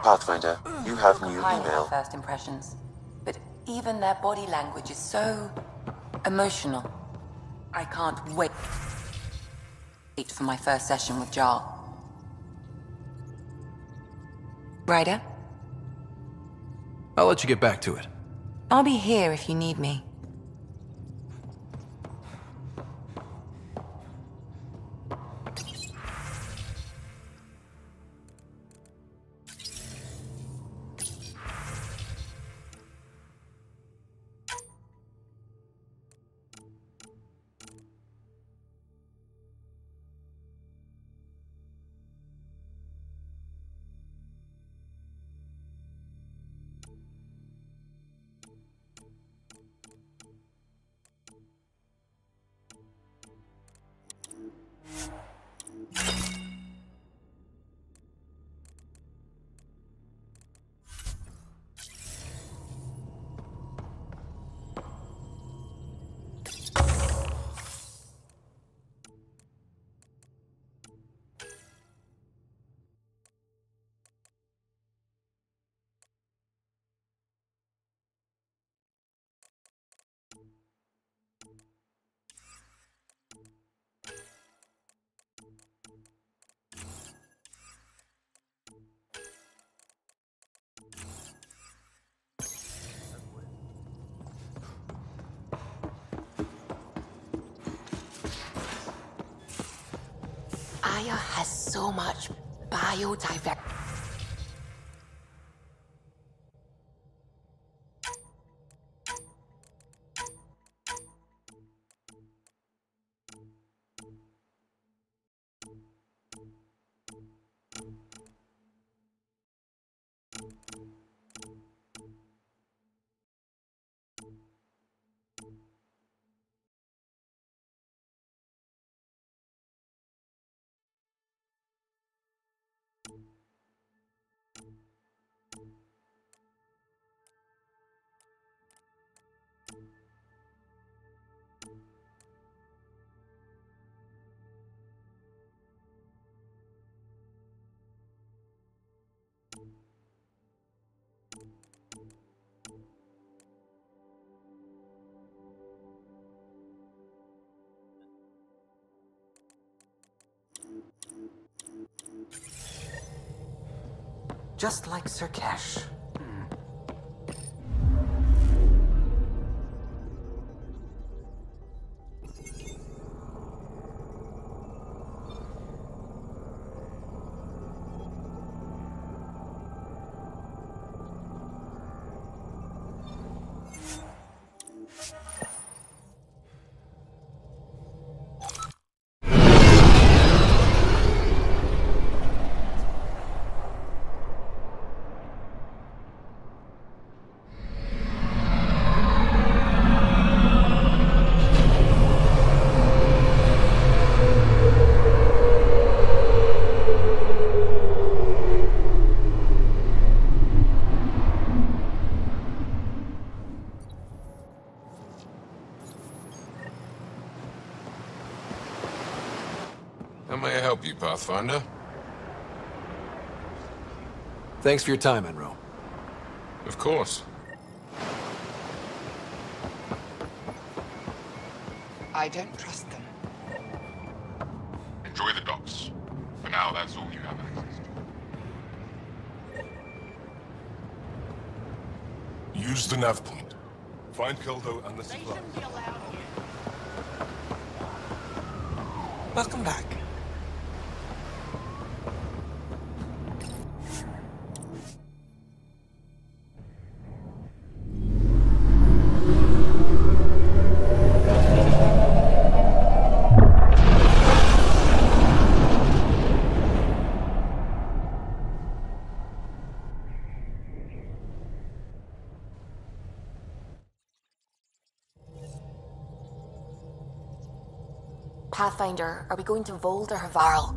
Pathfinder, you have new Kind email. of first impressions, but even their body language is so emotional. I can't wait for my first session with Jarl. Ryder? I'll let you get back to it. I'll be here if you need me. Aya has so much biodiversity. Just like Sir Kesh. How may I help you, Pathfinder? Thanks for your time, Enro. Of course. I don't trust them. Enjoy the docks. For now, that's all you have access to. Use the nav point. Find Kildo and the supply. Welcome back. Pathfinder, are we going to Vold or Havarl?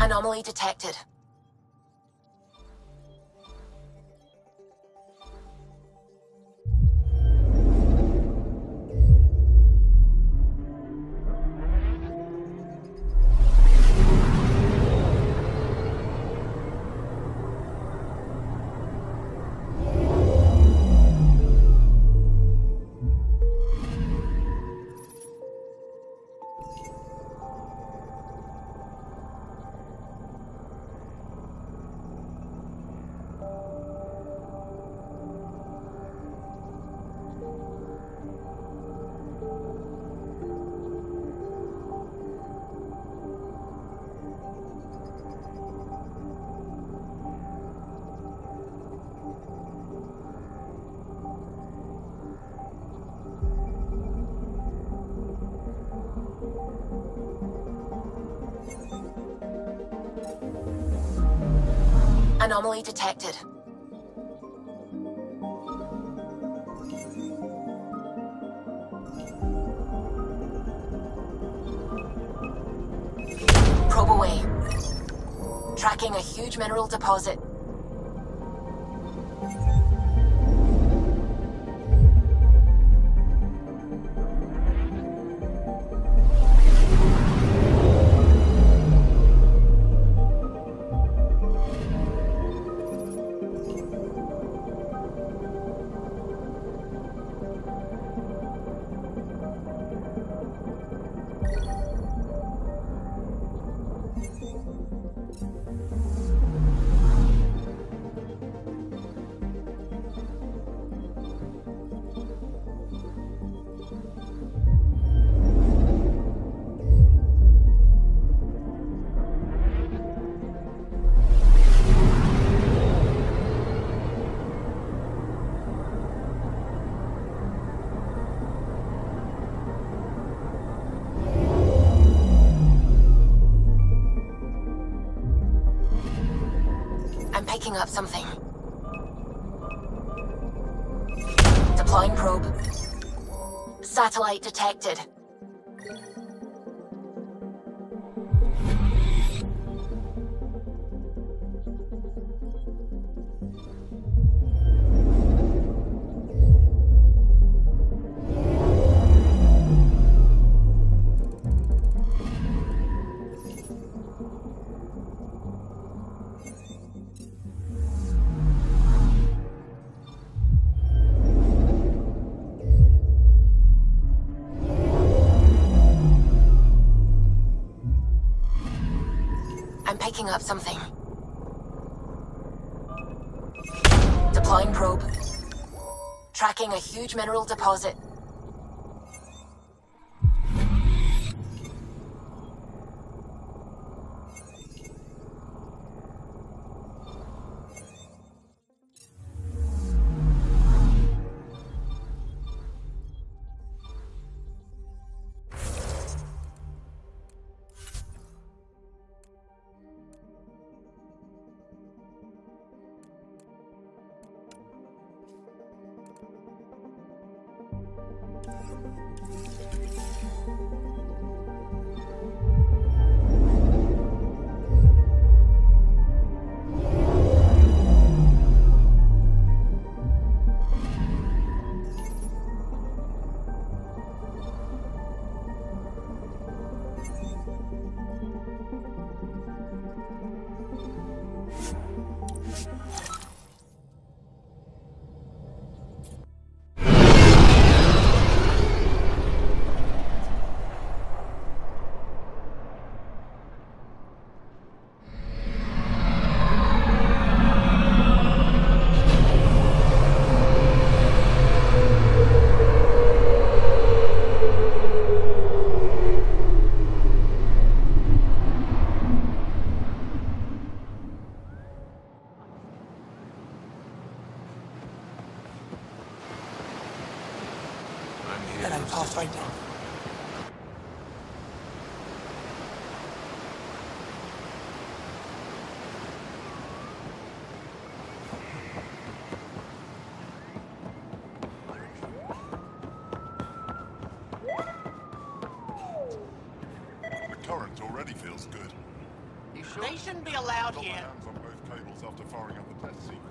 Anomaly detected. Anomaly detected. Probe away. Tracking a huge mineral deposit. Picking up something. Deploying probe. Satellite detected. Picking up something. Deploying probe. Tracking a huge mineral deposit. Hello, Pathfinder. The current already feels good. You sure? They shouldn't be allowed Got my here. hands on both cables after firing up the test sequence.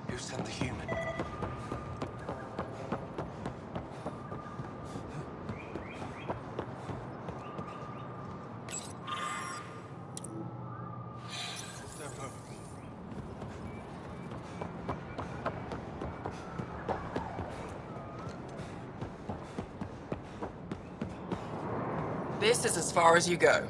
Who sent the human? This is as far as you go.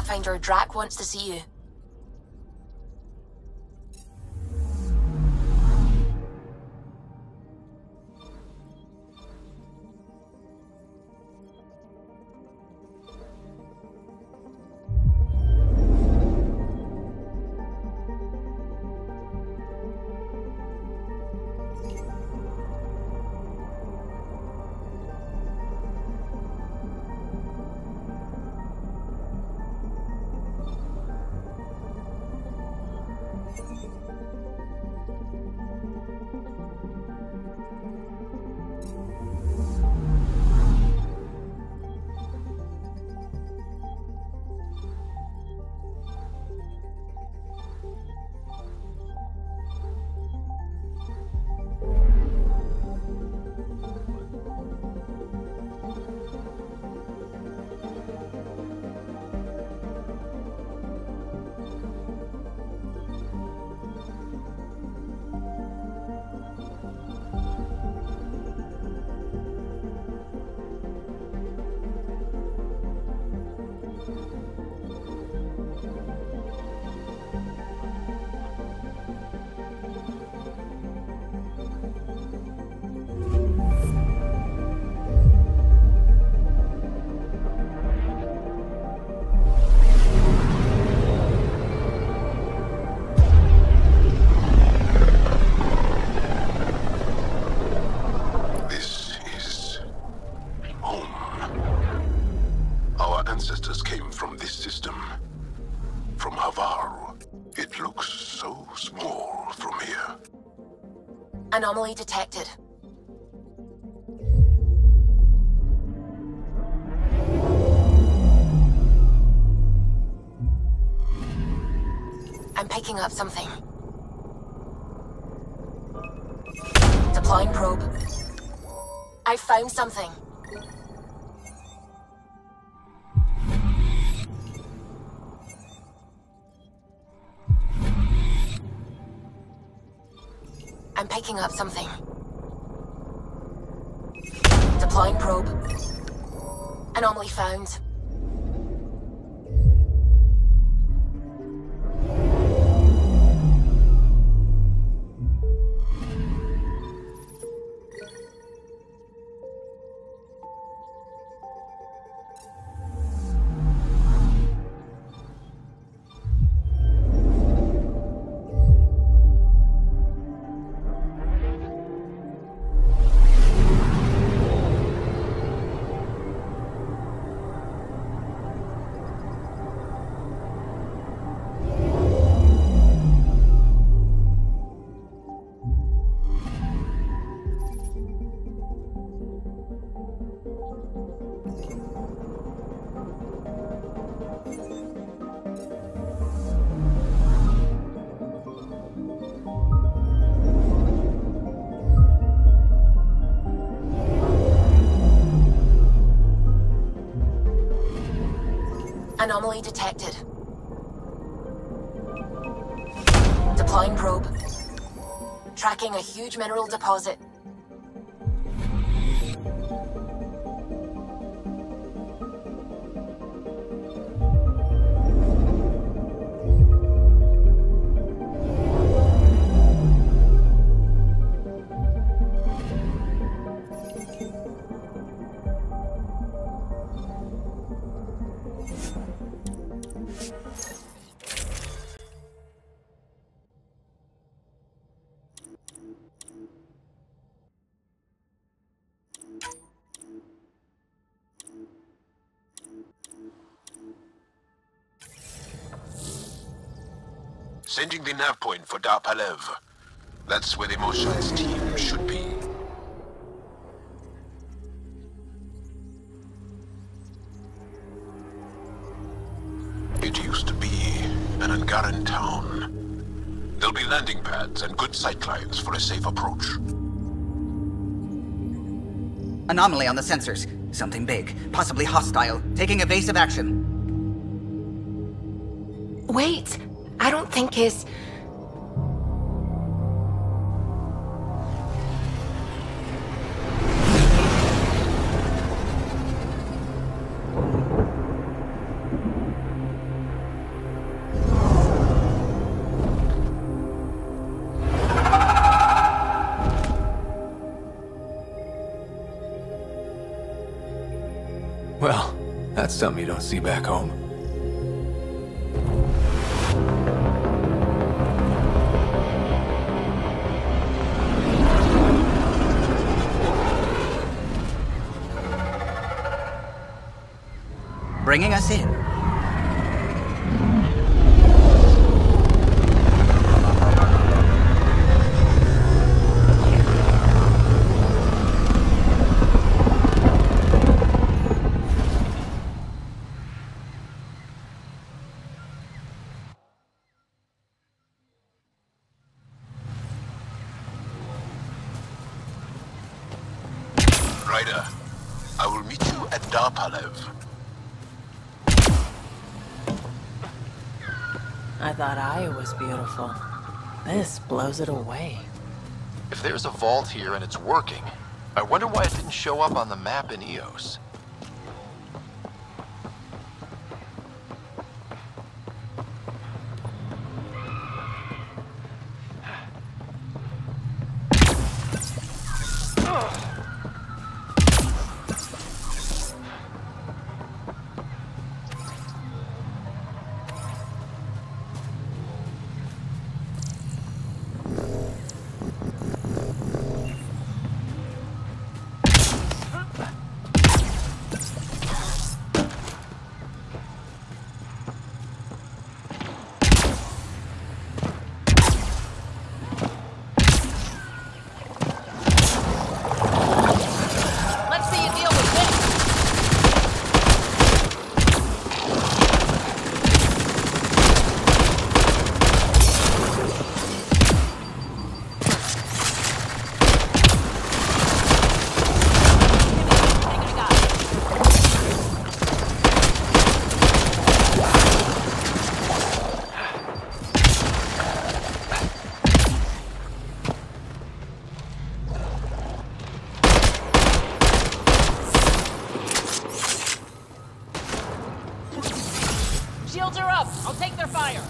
Pathfinder Drac wants to see you. Anomaly detected. I'm picking up something. Deploying probe. I found something. I'm picking up something. Deploying probe. Anomaly found. Anomaly detected. Deploying probe. Tracking a huge mineral deposit. Sending the nav point for Darpalev. That's where the Mosha's team should be. It used to be an Angaran town. There'll be landing pads and good sightlines for a safe approach. Anomaly on the sensors. Something big, possibly hostile, taking evasive action. Wait, I don't think his... Well, that's something you don't see back home. Bringing us in. Ryder, I will meet you at Darpalev. I thought I was beautiful. This blows it away. If there's a vault here and it's working, I wonder why it didn't show up on the map in EOS. Shields are up! I'll take their fire!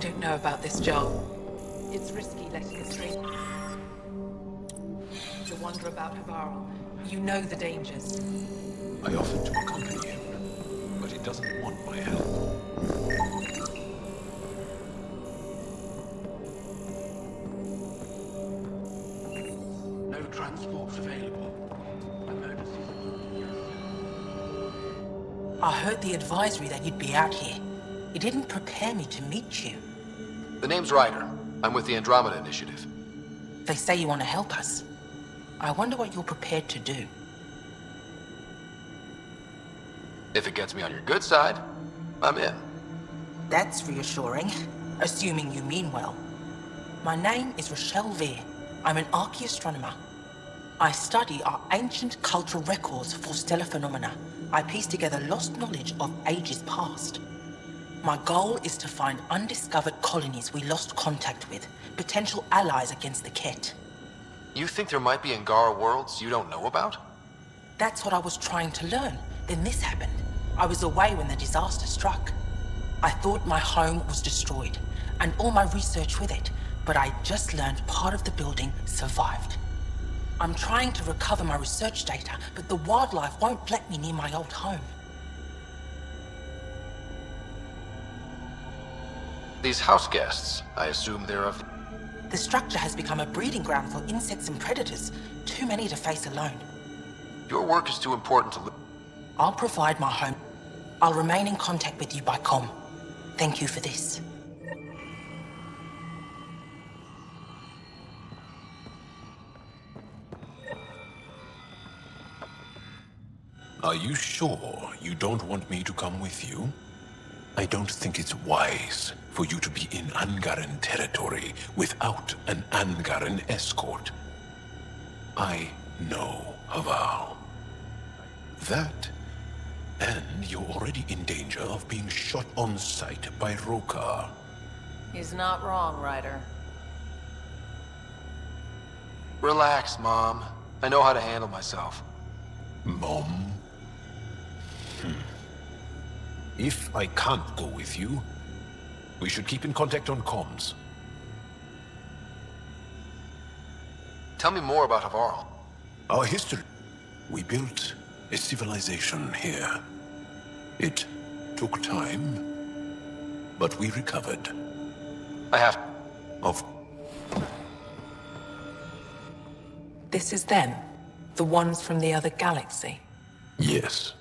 don't know about this job. It's risky letting us drink. To wonder about Havarl. You know the dangers. I offered to accompany him, but he doesn't want my help. No transports available. Emergency. I heard the advisory that you'd be out here. It didn't prepare me to meet you. The name's Ryder. I'm with the Andromeda Initiative. They say you want to help us. I wonder what you're prepared to do. If it gets me on your good side, I'm in. That's reassuring, assuming you mean well. My name is Rochelle Veer. I'm an archaeoastronomer. I study our ancient cultural records for stellar phenomena. I piece together lost knowledge of ages past. My goal is to find undiscovered colonies we lost contact with, potential allies against the Ket. You think there might be Angara worlds you don't know about? That's what I was trying to learn. Then this happened. I was away when the disaster struck. I thought my home was destroyed, and all my research with it, but I just learned part of the building survived. I'm trying to recover my research data, but the wildlife won't let me near my old home. These house guests, I assume they're of... The structure has become a breeding ground for insects and predators, too many to face alone. Your work is too important to... I'll provide my home. I'll remain in contact with you by comm. Thank you for this. Are you sure you don't want me to come with you? I don't think it's wise for you to be in Angaran territory without an Angaran escort. I know Havarl. That, and you're already in danger of being shot on sight by Rokar. He's not wrong, Ryder. Relax, Mom. I know how to handle myself. Mom? If I can't go with you, we should keep in contact on comms. Tell me more about Havarl. Our history. We built a civilization here. It took time, but we recovered. I have... This is them? The ones from the other galaxy? Yes.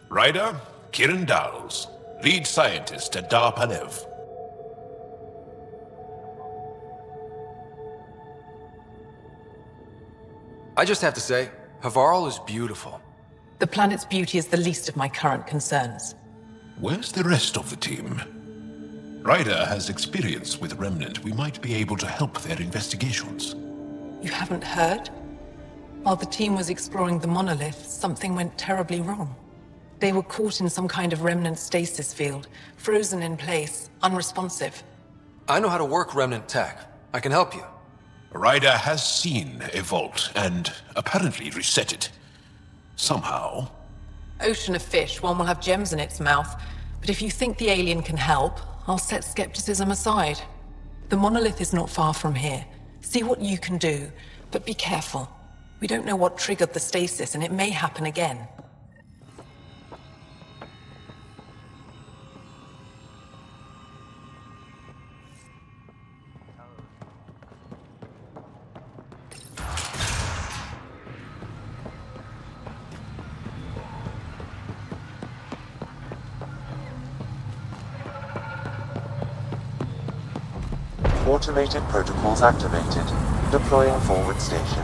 Ryder, Kiran Dals, lead scientist at Dar Palev. I just have to say, Havarl is beautiful. The planet's beauty is the least of my current concerns. Where's the rest of the team? Ryder has experience with Remnant. We might be able to help their investigations. You haven't heard? While the team was exploring the monolith, something went terribly wrong. They were caught in some kind of Remnant stasis field, frozen in place, unresponsive. I know how to work Remnant tech. I can help you. Ryder has seen a vault and apparently reset it. Somehow. Ocean of fish, one will have gems in its mouth. But if you think the alien can help, I'll set skepticism aside. The monolith is not far from here. See what you can do, but be careful. We don't know what triggered the stasis, and it may happen again. Automated protocols activated. Deploying forward station.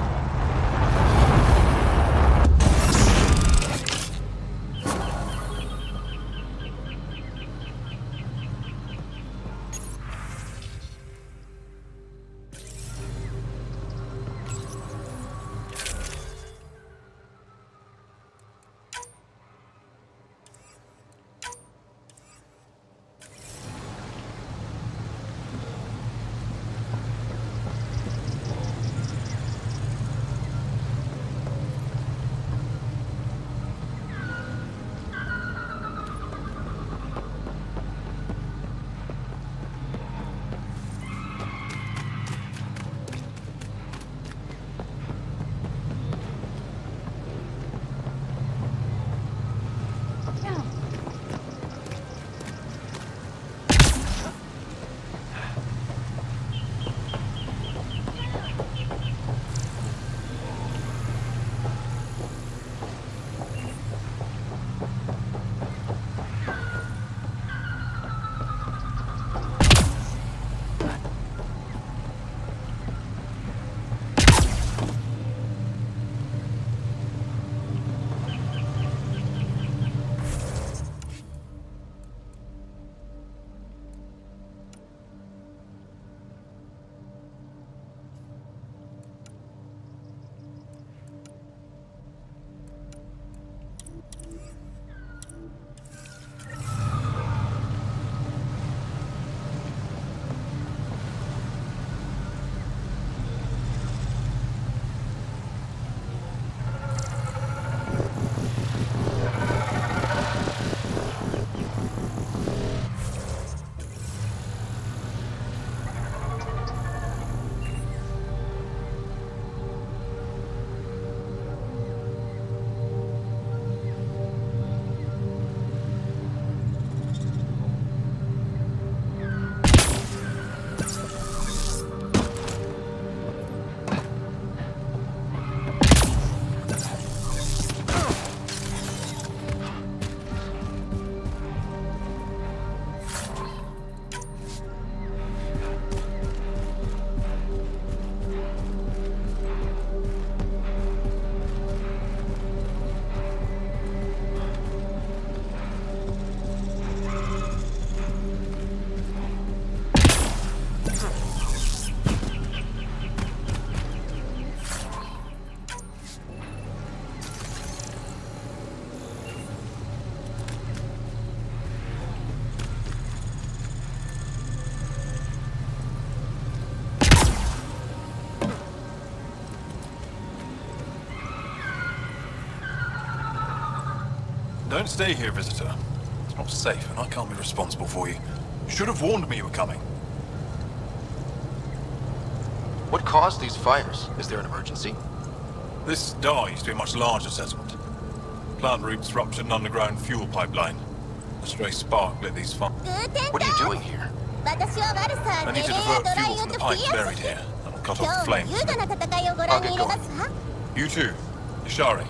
Don't stay here, visitor. It's not safe, and I can't be responsible for you. You should have warned me you were coming. What caused these fires? Is there an emergency? This star used to be a much larger settlement. Plant roots ruptured an underground fuel pipeline. A stray spark lit these fires. What are you doing here? I need to divert fuel from the pipe buried here. That'll cut off the flames. I'll get going. You too, Ishari.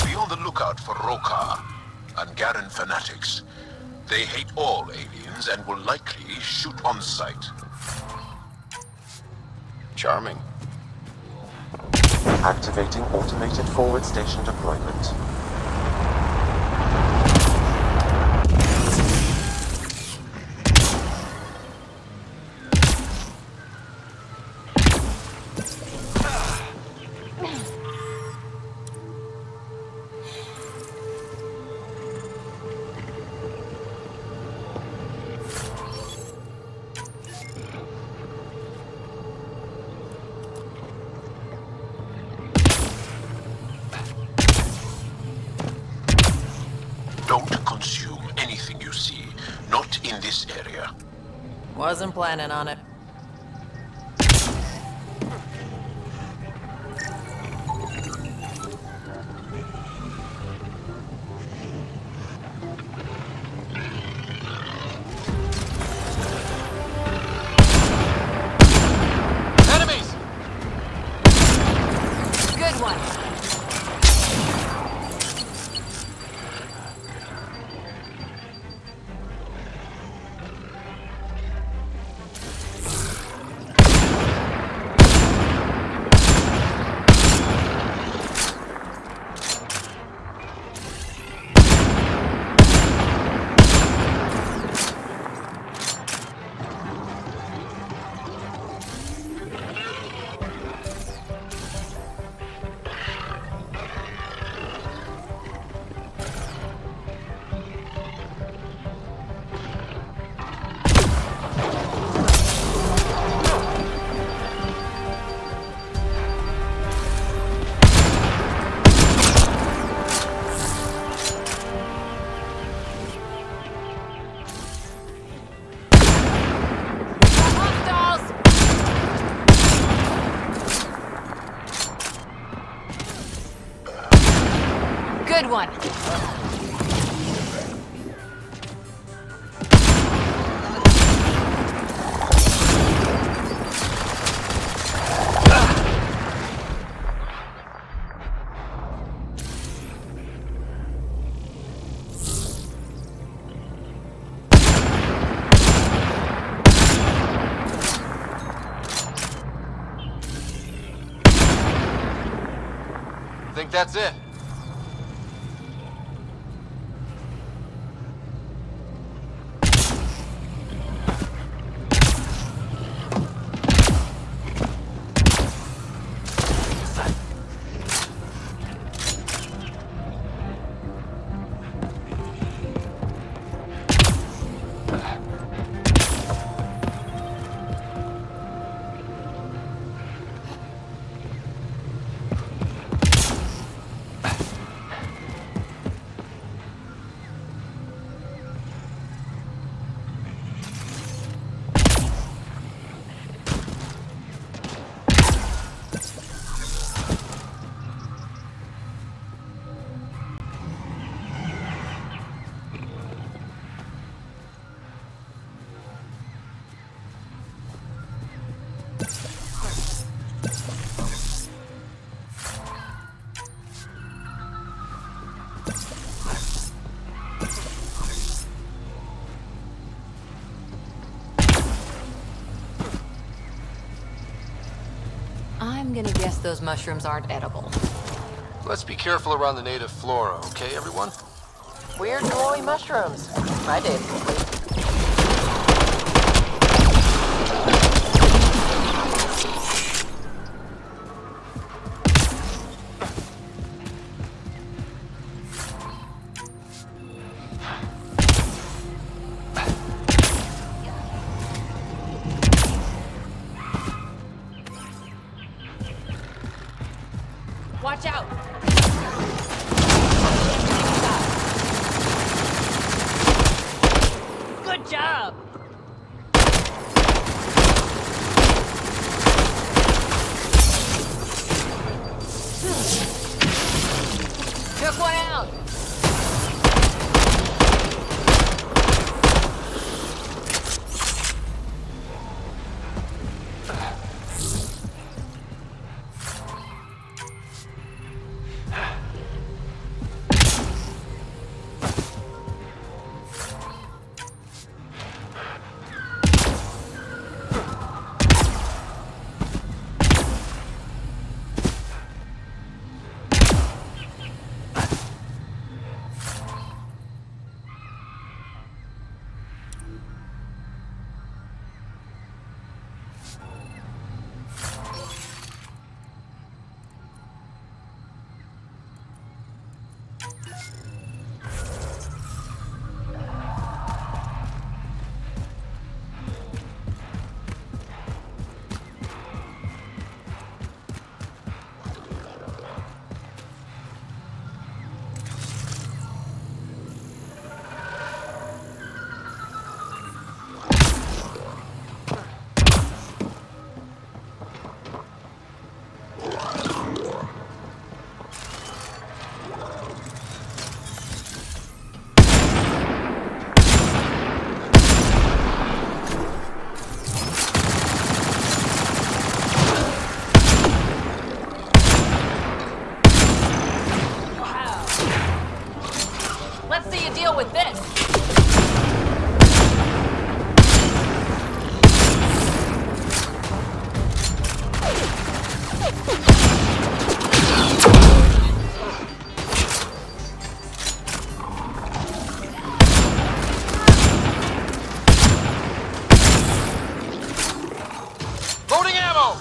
Be on the lookout for Roka, Angaran fanatics. They hate all aliens and will likely shoot on sight. Charming. Activating automated forward station deployment. Don't consume anything you see, not in this area. Wasn't planning on it. Enemies! Good one. Good one. Think that's it? I'm gonna guess those mushrooms aren't edible. Let's be careful around the native flora, okay, everyone? Weird glowy mushrooms. I did. Watch out! Good job! Took one out! With this. Loading ammo!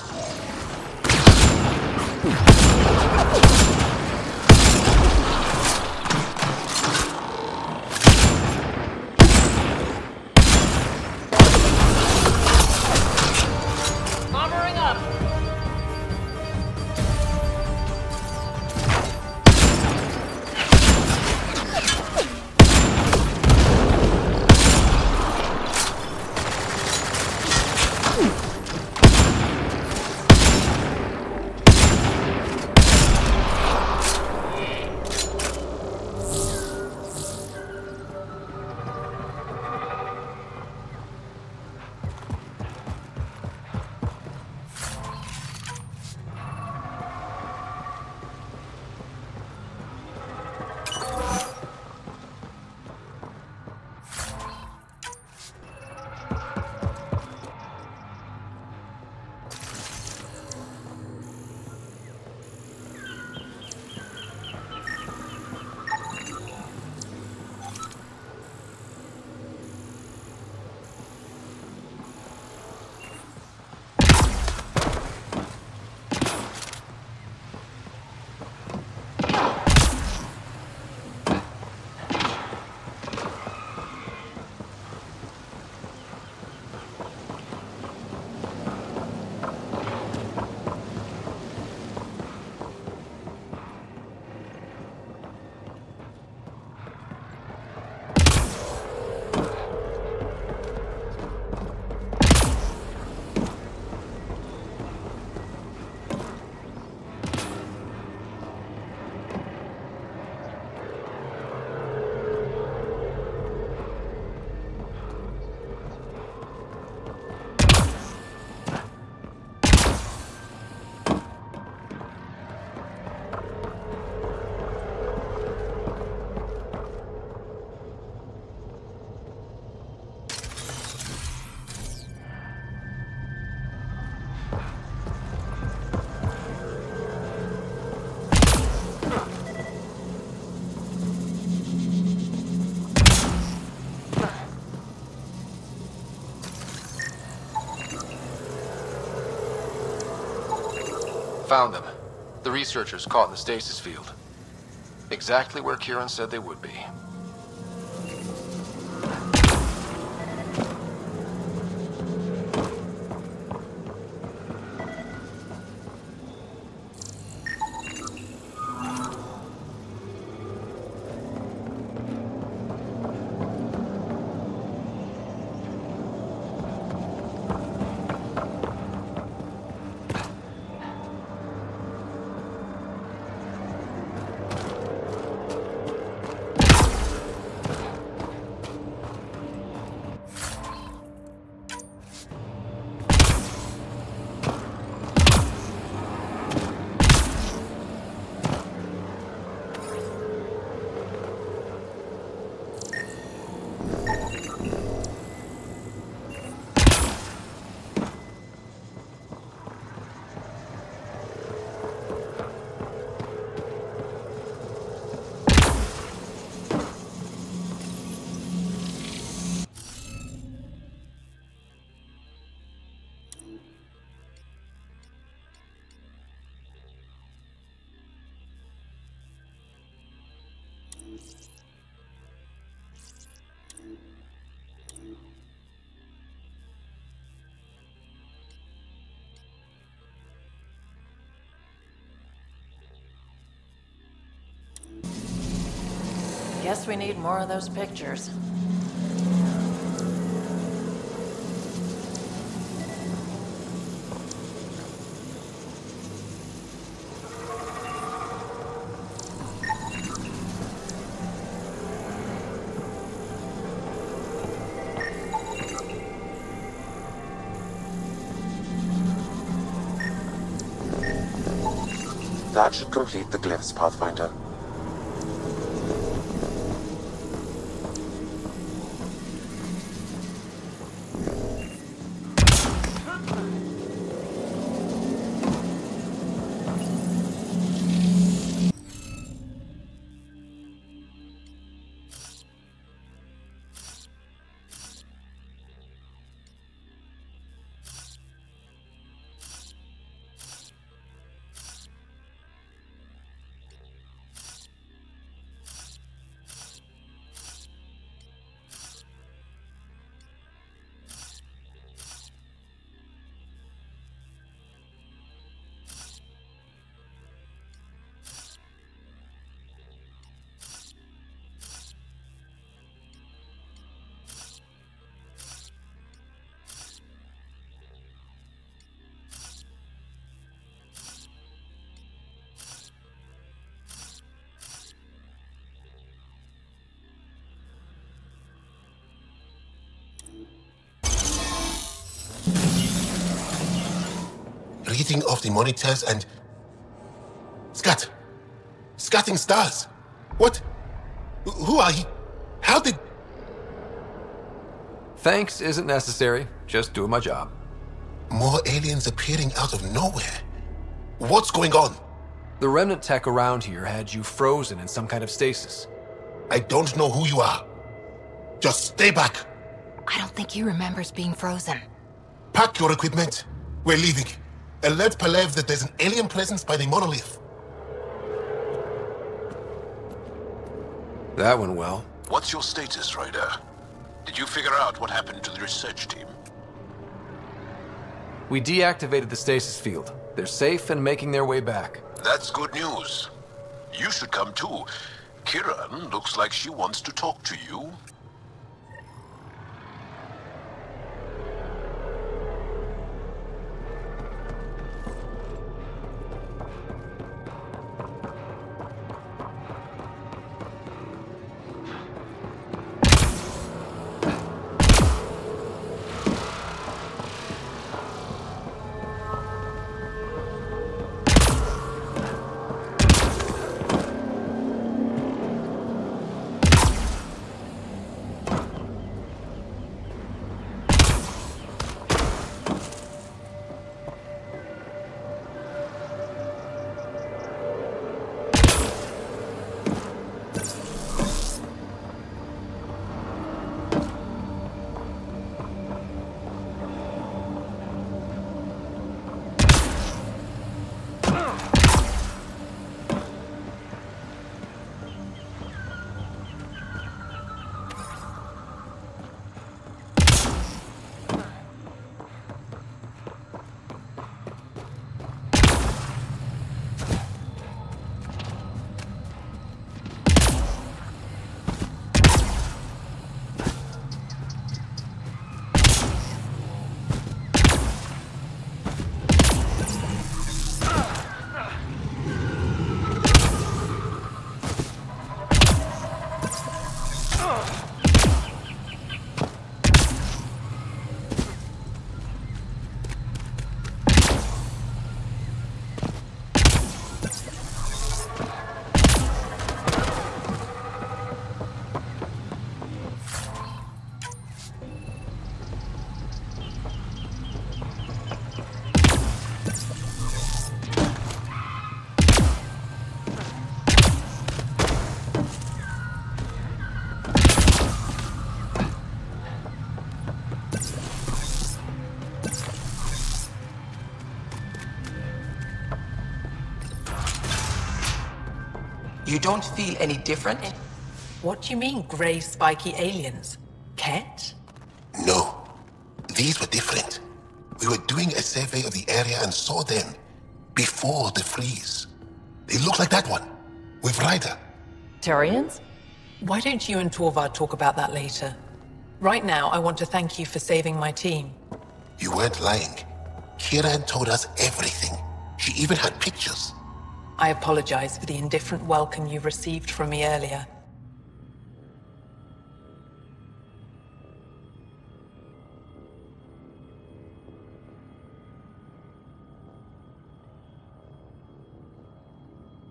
Found them. The researchers caught in the stasis field. Exactly where Kieran said they would be. Guess we need more of those pictures. That should complete the glyphs, Pathfinder. Reading of the monitors and... Scatting stars! What? Who are you? How did... Thanks isn't necessary. Just doing my job. More aliens appearing out of nowhere. What's going on? The remnant tech around here had you frozen in some kind of stasis. I don't know who you are. Just stay back. I don't think he remembers being frozen. Pack your equipment. We're leaving. Alert Palev that there's an alien presence by the monolith. That went well. What's your status, Ryder? Did you figure out what happened to the research team? We deactivated the stasis field. They're safe and making their way back. That's good news. You should come too. Kiran looks like she wants to talk to you. You don't feel any different? What do you mean, grey spiky aliens? Ket? No. These were different. We were doing a survey of the area and saw them before the freeze. They look like that one, with Ryder. Turians? Why don't you and Torvald talk about that later? Right now, I want to thank you for saving my team. You weren't lying. Kieran told us everything. She even had pictures. I apologize for the indifferent welcome you received from me earlier.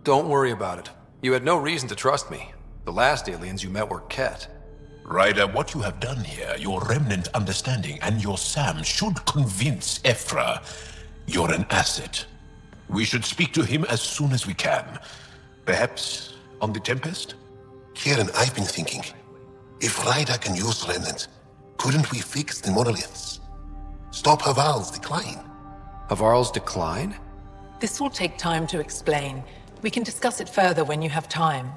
Don't worry about it. You had no reason to trust me. The last aliens you met were Ket. Ryder, what you have done here, your remnant understanding and your Sam should convince Ephra you're an asset. We should speak to him as soon as we can. Perhaps on the Tempest? Kieran, I've been thinking. If Ryder can use remnant, couldn't we fix the monoliths? Stop Haval's decline? Havarl's decline? This will take time to explain. We can discuss it further when you have time.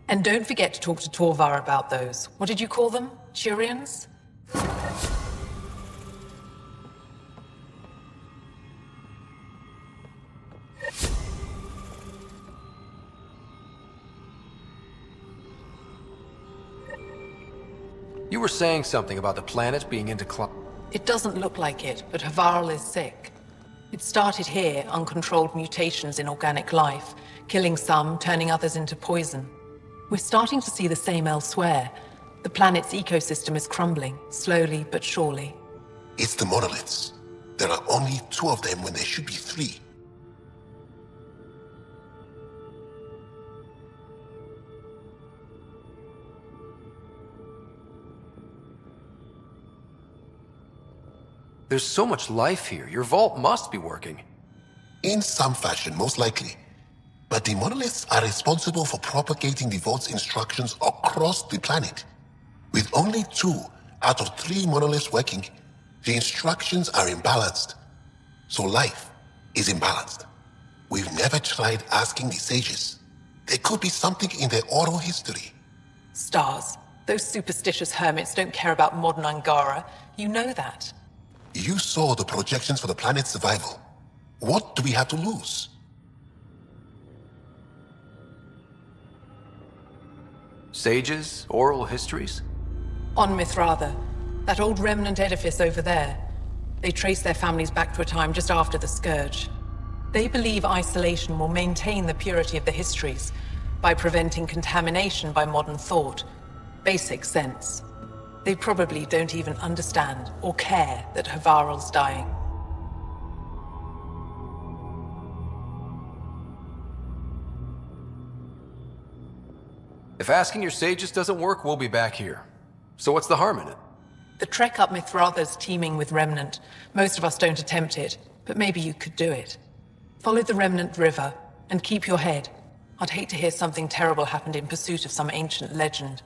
And don't forget to talk to Torvar about those. What did you call them? Turians? You were saying something about the planet being in decline. It doesn't look like it, but Havarl is sick. It started here, uncontrolled mutations in organic life, killing some, turning others into poison. We're starting to see the same elsewhere. The planet's ecosystem is crumbling, slowly but surely. It's the monoliths. There are only 2 of them when there should be 3. There's so much life here. Your vault must be working. In some fashion, most likely. But the monoliths are responsible for propagating the vault's instructions across the planet. With only 2 out of 3 monoliths working, the instructions are imbalanced. So life is imbalanced. We've never tried asking the sages. There could be something in their oral history. Stars. Those superstitious hermits don't care about modern Angara. You know that. You saw the projections for the planet's survival. What do we have to lose? Sages? Oral histories? On Mithratha, that old remnant edifice over there. They trace their families back to a time just after the Scourge. They believe isolation will maintain the purity of the histories by preventing contamination by modern thought. Basic sense. They probably don't even understand or care that Havarl's dying. If asking your sages doesn't work, we'll be back here. So what's the harm in it? The trek up Mithratha's teeming with Remnant. Most of us don't attempt it, but maybe you could do it. Follow the Remnant River, and keep your head. I'd hate to hear something terrible happened in pursuit of some ancient legend.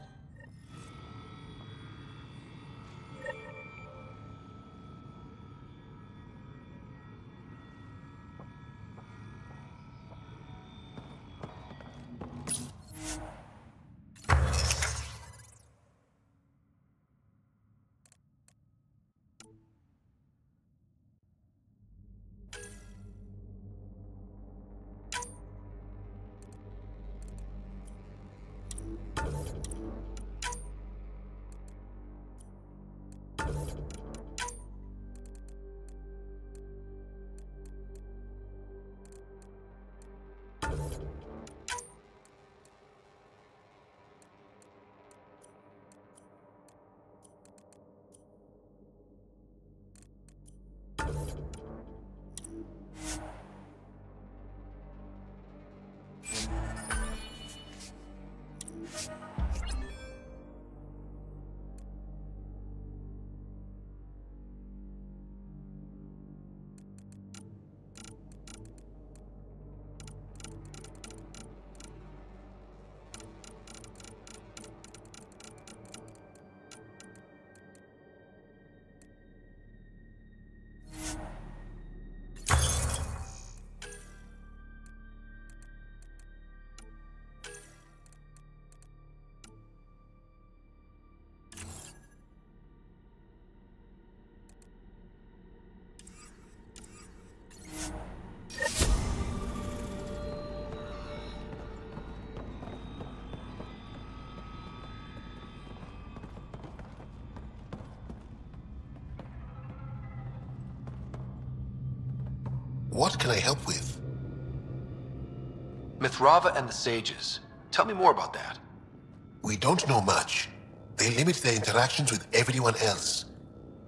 What can I help with? Mithrava and the Sages. Tell me more about that. We don't know much. They limit their interactions with everyone else.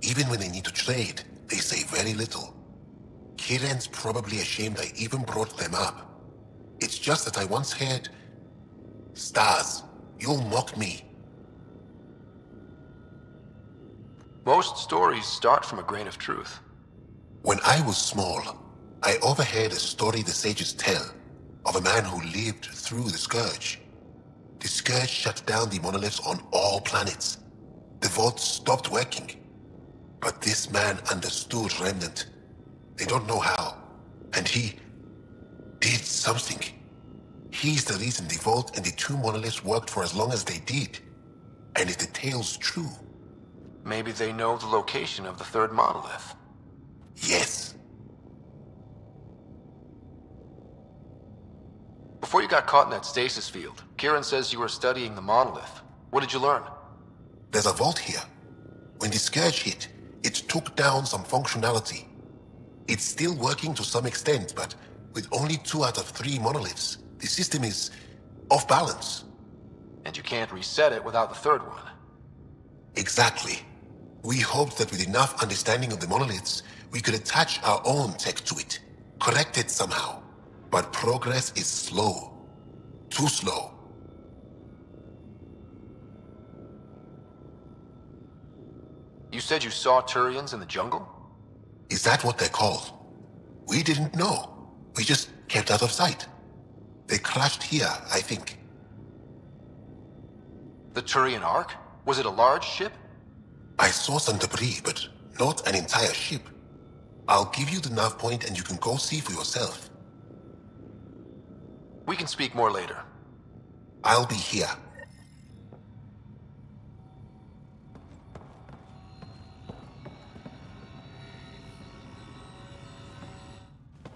Even when they need to trade, they say very little. Kiren's probably ashamed I even brought them up. It's just that I once heard... Stars, you'll mock me. Most stories start from a grain of truth. When I was small, I overheard a story the sages tell of a man who lived through the Scourge. The Scourge shut down the monoliths on all planets. The vaults stopped working. But this man understood Remnant. They don't know how. And he did something. He's the reason the vault and the two monoliths worked for as long as they did. And if the tale's true... Maybe they know the location of the third monolith. Yes. Before you got caught in that stasis field, Kiren says you were studying the monolith. What did you learn? There's a vault here. When the Scourge hit, it took down some functionality. It's still working to some extent, but with only 2 out of 3 monoliths, the system is off balance. And you can't reset it without the third one. Exactly. We hoped that with enough understanding of the monoliths, we could attach our own tech to it, correct it somehow. But progress is slow. Too slow. You said you saw Turians in the jungle? Is that what they're called? We didn't know. We just kept out of sight. They crashed here, I think. The Turian Ark? Was it a large ship? I saw some debris, but not an entire ship. I'll give you the nav point and you can go see for yourself. We can speak more later. I'll be here.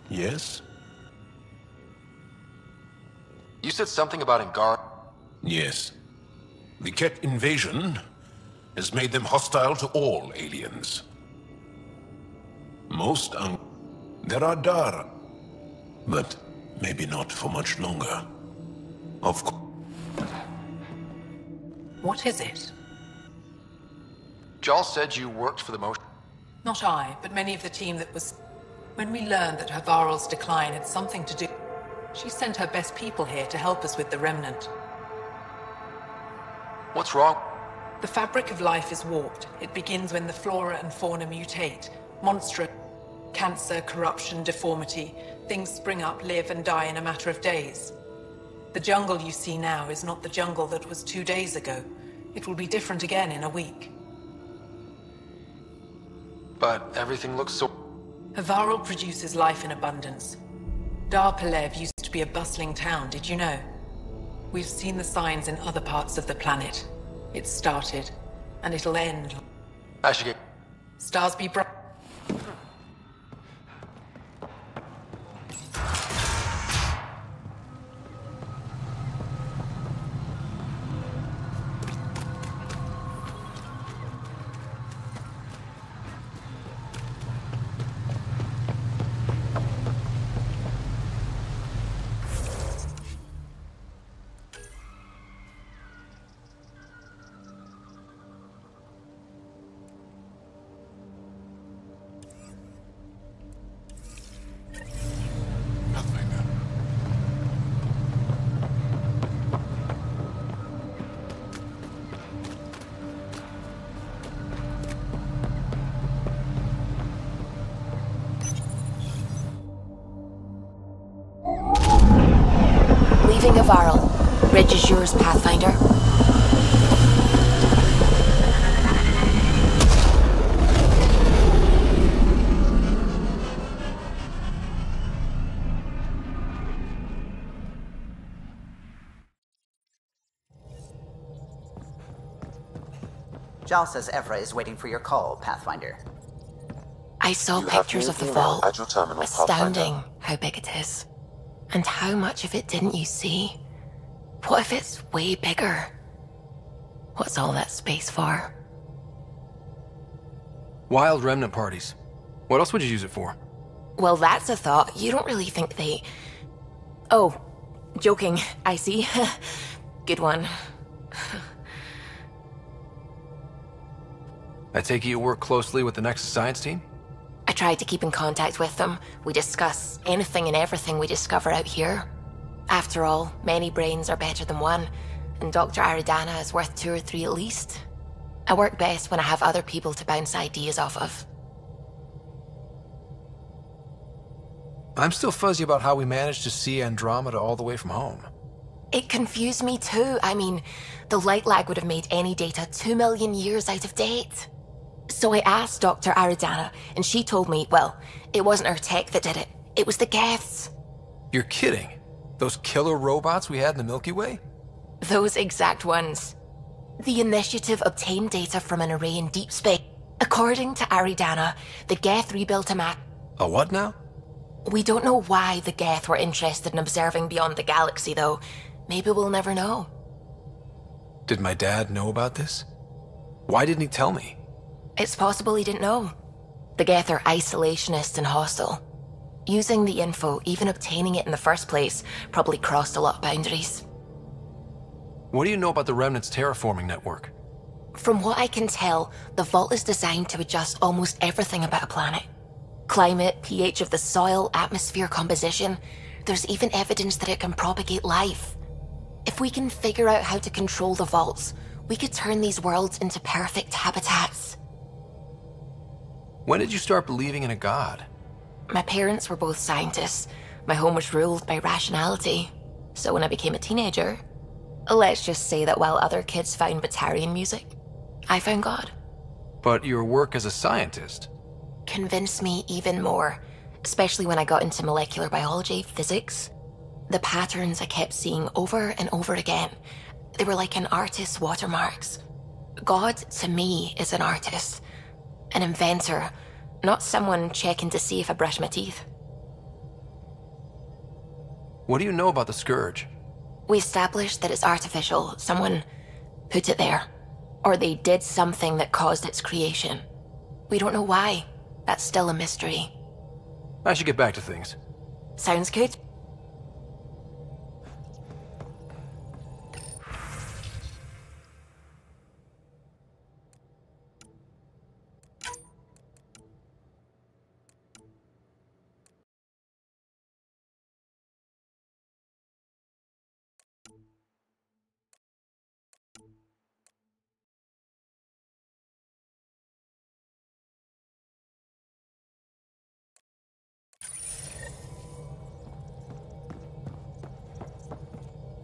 Yes? You said something about Angar. Yes. The Ket invasion has made them hostile to all aliens. There are Dar, but maybe not for much longer. Of course. What is it? Jal said you worked for the motion. Not I, but many of the team that was... When we learned that Havarl's decline had something to do... She sent her best people here to help us with the Remnant. What's wrong? The fabric of life is warped. It begins when the flora and fauna mutate. Monstrous... Cancer, corruption, deformity. Things spring up, live and die in a matter of days. The jungle you see now is not the jungle that was 2 days ago. It will be different again in a week. But everything looks so... Havarl produces life in abundance. Dar Pelev used to be a bustling town, did you know? We've seen the signs in other parts of the planet. It started, and it'll end. I should get... Stars be bright. Leaving Havarl. Ridge is yours, Pathfinder. Jal says Evra is waiting for your call, Pathfinder. I saw pictures of the vault. Astounding how big it is. And how much of it didn't you see? What if it's way bigger? What's all that space for? Wild remnant parties. What else would you use it for? Well, that's a thought. You don't really think they... Oh, joking, I see. Good one. I take it you work closely with the Nexus science team? I try to keep in contact with them. We discuss anything and everything we discover out here. After all, many brains are better than one, and Dr. Aridana is worth 2 or 3 at least. I work best when I have other people to bounce ideas off of. I'm still fuzzy about how we managed to see Andromeda all the way from home. It confused me too. I mean, the light lag would have made any data 2 million years out of date. So I asked Dr. Aridana, and she told me, well, it wasn't her tech that did it. It was the Geths. You're kidding? Those killer robots we had in the Milky Way? Those exact ones. The initiative obtained data from an array in deep space. According to Aridana, the Geth rebuilt a map. A what now? We don't know why the Geth were interested in observing beyond the galaxy, though. Maybe we'll never know. Did my dad know about this? Why didn't he tell me? It's possible he didn't know. The Geth are isolationist and hostile. Using the info, even obtaining it in the first place, probably crossed a lot of boundaries. What do you know about the Remnant's terraforming network? From what I can tell, the Vault is designed to adjust almost everything about a planet. Climate, pH of the soil, atmosphere composition. There's even evidence that it can propagate life. If we can figure out how to control the Vaults, we could turn these worlds into perfect habitats. When did you start believing in a god? My parents were both scientists. My home was ruled by rationality. So when I became a teenager, let's just say that while other kids found Batarian music, I found God. But your work as a scientist convinced me even more, especially when I got into molecular biology, physics. The patterns I kept seeing over and over again, they were like an artist's watermarks. God, to me, is an artist, an inventor, not someone checking to see if I brush my teeth. What do you know about the Scourge? We established that it's artificial. Someone put it there. Or they did something that caused its creation. We don't know why. That's still a mystery. I should get back to things. Sounds good.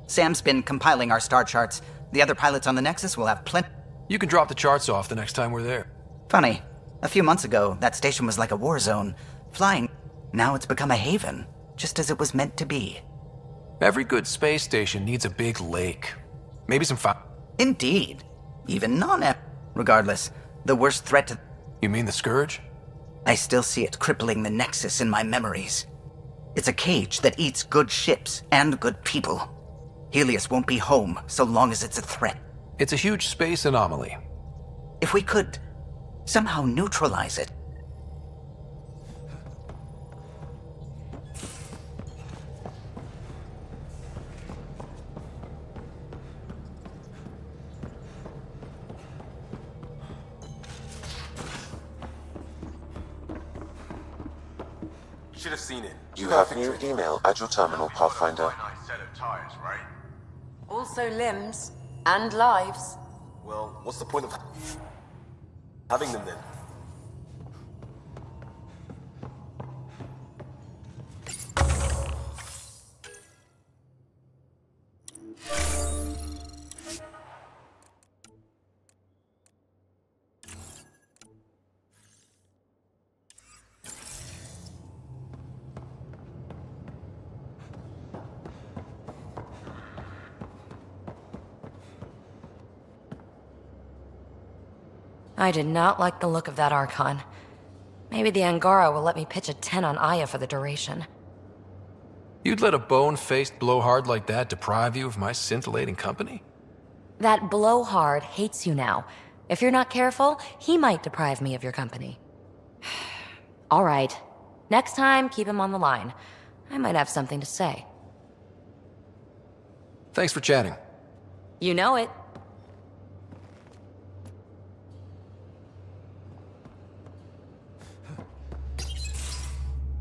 Sam's been compiling our star charts. The other pilots on the Nexus will have plenty. You can drop the charts off the next time we're there. Funny. A few months ago, that station was like a war zone. Flying. Now it's become a haven, just as it was meant to be. Every good space station needs a big lake. Maybe some fire. Indeed. Even Regardless, the worst threat to... You mean the Scourge? I still see it crippling the Nexus in my memories. It's a cage that eats good ships and good people. Helios won't be home so long as it's a threat. It's a huge space anomaly. If we could somehow neutralize it. Should have seen it. You have new email at your terminal, Pathfinder. Also limbs and lives. Well, what's the point of having them then? I did not like the look of that Archon. Maybe the Angara will let me pitch a 10 on Aya for the duration. You'd let a bone-faced blowhard like that deprive you of my scintillating company? That blowhard hates you now. If you're not careful, he might deprive me of your company. All right. Next time, keep him on the line. I might have something to say. Thanks for chatting. You know it.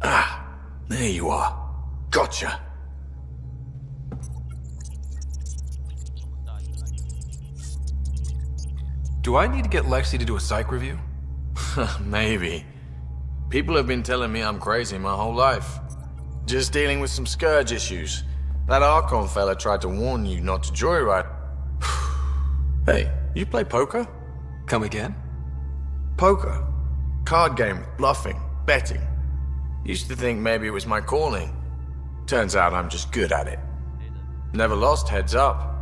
Ah, there you are. Gotcha. Do I need to get Lexi to do a psych review? Maybe. People have been telling me I'm crazy my whole life. Just dealing with some scourge issues. That Archon fella tried to warn you not to joyride. Hey, you play poker? Come again? Poker. Card game, bluffing, betting. Used to think maybe it was my calling. Turns out I'm just good at it. Never lost heads up.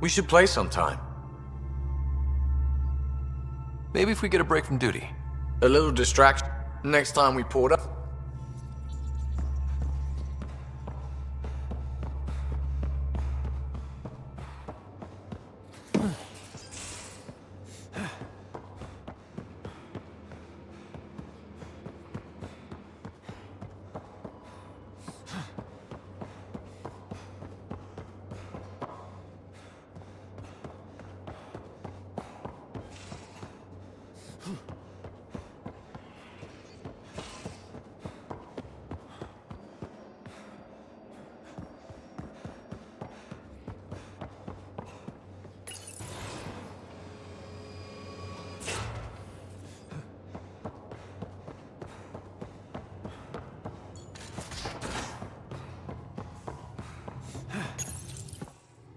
We should play sometime. Maybe if we get a break from duty. A little distraction next time we port up.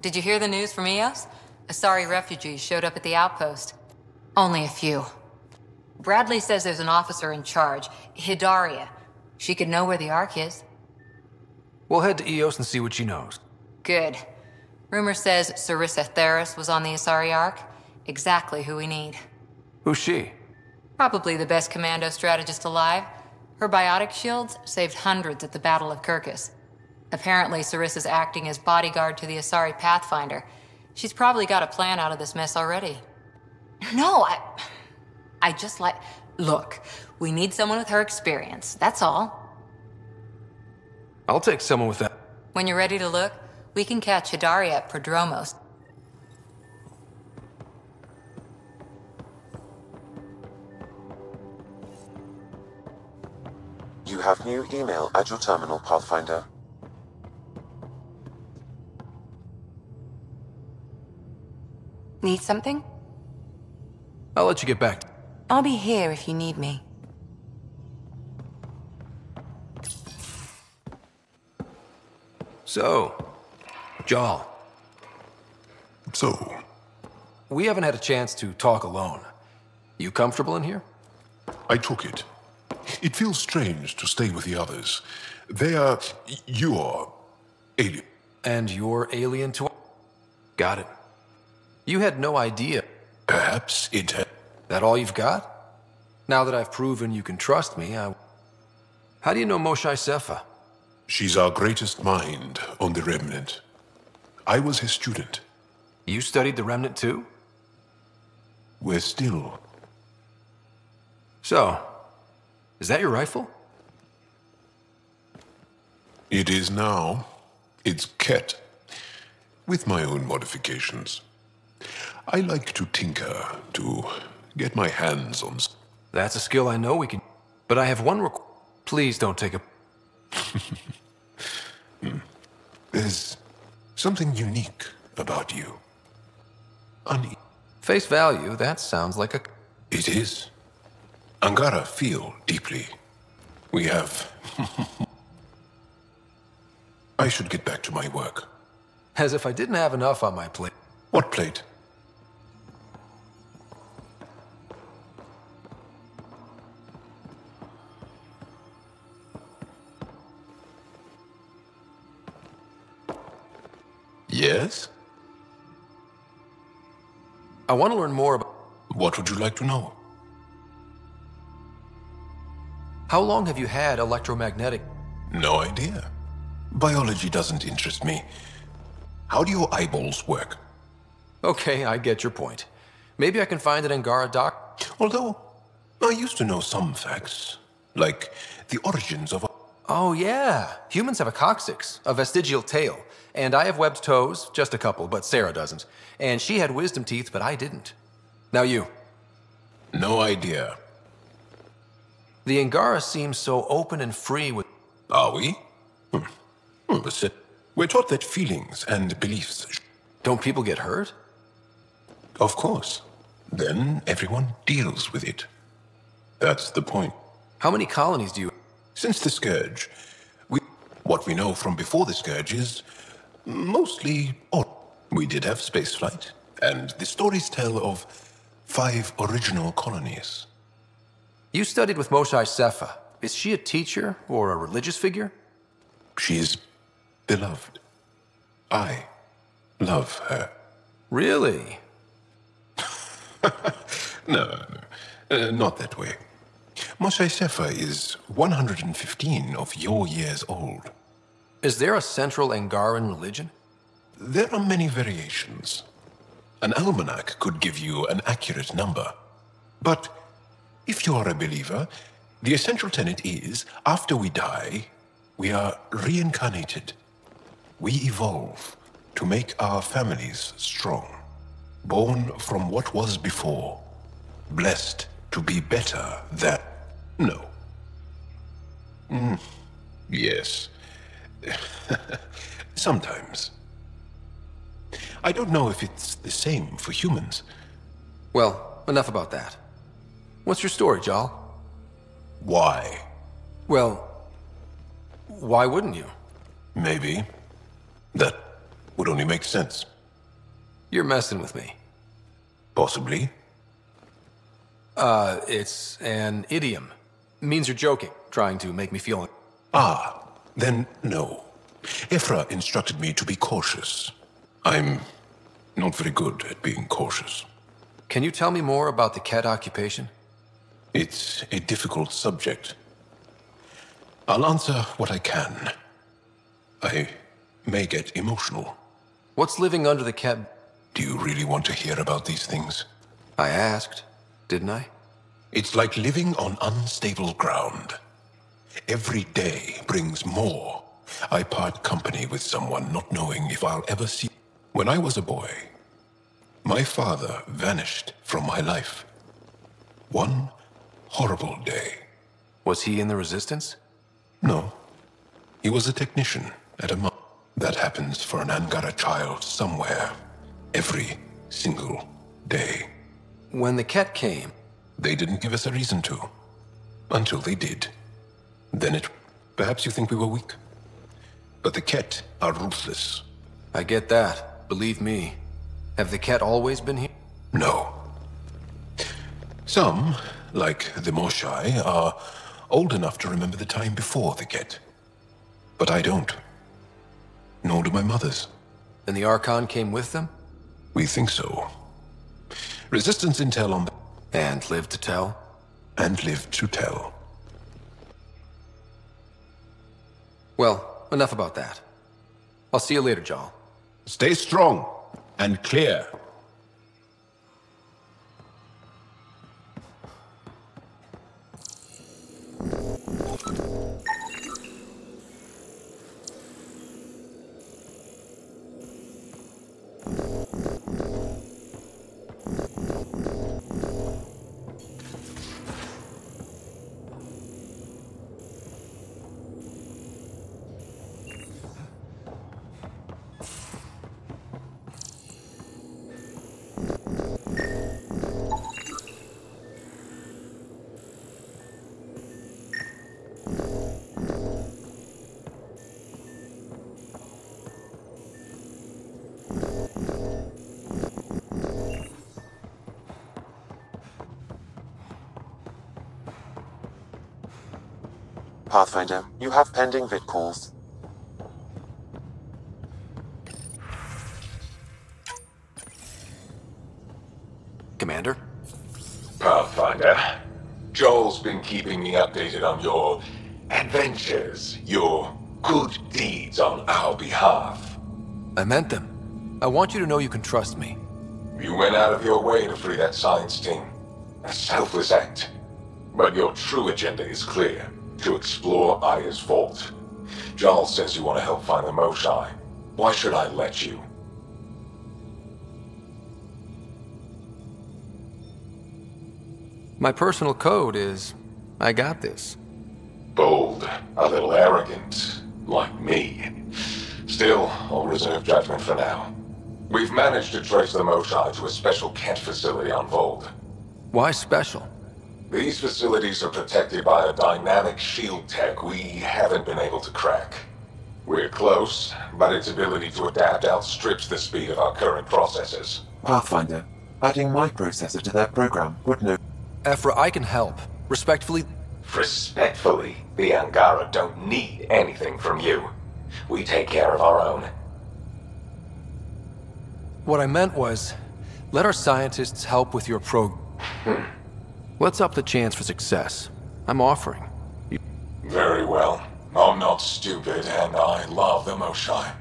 Did you hear the news from Eos? Asari refugees showed up at the outpost. Only a few. Bradley says there's an officer in charge, Hidaria. She could know where the Ark is. We'll head to Eos and see what she knows. Good. Rumor says Sarissa Theris was on the Asari Ark. Exactly who we need. Who's she? Probably the best commando strategist alive. Her biotic shields saved hundreds at the Battle of Kirkus. Apparently, Sarissa's acting as bodyguard to the Asari Pathfinder. She's probably got a plan out of this mess already. No, I just like... Look, we need someone with her experience, that's all. I'll take someone with that. When you're ready to look, we can catch Hidaria at Prodromos. You have new email at your terminal, Pathfinder. Need something? I'll let you get back. I'll be here if you need me. So, Jal. So? We haven't had a chance to talk alone. You comfortable in here? I took it. It feels strange to stay with the others. They are... you're... alien. And you're alien to... Got it. You had no idea. Perhaps it had... That all you've got? Now that I've proven you can trust me, How do you know Moshae Sefa? She's our greatest mind on the Remnant. I was his student. You studied the Remnant too? We're still... So, is that your rifle? It is now. It's Ket. With my own modifications. I like to tinker, to get my hands on... That's a skill I know we can... But I have one request. Please don't take a... There's something unique about you. Face value, that sounds like a... It is. Angara feel deeply. We have... I should get back to my work. As if I didn't have enough on my plate. What plate? Yes? I want to learn more about... What would you like to know? How long have you had electromagnetic... No idea. Biology doesn't interest me. How do your eyeballs work? Okay, I get your point. Maybe I can find an Angara doc... Although, I used to know some facts. Like, the origins of... Oh, yeah. Humans have a coccyx, a vestigial tail. And I have webbed toes, just a couple, but Sarah doesn't. And she had wisdom teeth, but I didn't. Now you. No idea. The Angara seems so open and free with... Are we? We're taught that feelings and beliefs... Don't people get hurt? Of course. Then everyone deals with it. That's the point. How many colonies do you... Since the Scourge, what we know from before the Scourge is mostly odd. We did have spaceflight, and the stories tell of 5 original colonies. You studied with Moshae Sepha. Is she a teacher or a religious figure? She is beloved. I love her. Really? No, not that way. Moshae Sepha is 115 of your years old. Is there a central Angaran religion? There are many variations. An almanac could give you an accurate number. But if you are a believer, the essential tenet is, after we die, we are reincarnated. We evolve to make our families strong. Born from what was before. Blessed to be better than... No. Yes. Sometimes. I don't know if it's the same for humans. Well, enough about that. What's your story, Jal? Why? Well, why wouldn't you? Maybe. That would only make sense. You're messing with me. Possibly. It's an idiom. Means you're joking, trying to make me feel... Ah, then no. Ephra instructed me to be cautious. I'm not very good at being cautious. Can you tell me more about the Ket occupation? It's a difficult subject. I'll answer what I can. I may get emotional. What's living under the Ket? Do you really want to hear about these things? I asked, didn't I? It's like living on unstable ground. Every day brings more. I part company with someone not knowing if I'll ever see... When I was a boy, my father vanished from my life. One horrible day. Was he in the Resistance? No. He was a technician at a mine. That happens for an Angara child somewhere. Every single day. When the Ket came... They didn't give us a reason to. Until they did. Then it... Perhaps you think we were weak. But the Ket are ruthless. I get that. Believe me. Have the Ket always been here? No. Some, like the Moshae, are old enough to remember the time before the Ket. But I don't. Nor do my mothers. And the Archon came with them? We think so. Resistance intel on... And live to tell? And live to tell. Well, enough about that. I'll see you later, Jal. Stay strong and clear. Pathfinder, you have pending vid calls. Commander? Pathfinder, Joel's been keeping me updated on your adventures, your good deeds on our behalf. I meant them. I want you to know you can trust me. You went out of your way to free that science team. A selfless act. But your true agenda is clear. to explore Aya's vault. Giles says you want to help find the Moshae. Why should I let you? My personal code is, I got this. Bold, a little arrogant, like me. Still, I'll reserve judgment for now. We've managed to trace the Moshae to a special Kent facility on Vold. Why special? These facilities are protected by a dynamic shield tech we haven't been able to crack. We're close, but its ability to adapt outstrips the speed of our current processors. Pathfinder, adding my processor to their program would no... Ephra, I can help. Respectfully... Respectfully, the Angara don't need anything from you. We take care of our own. What I meant was, let our scientists help with your Let's up the chance for success. I'm offering. Very well. I'm not stupid, and I love the Moshae.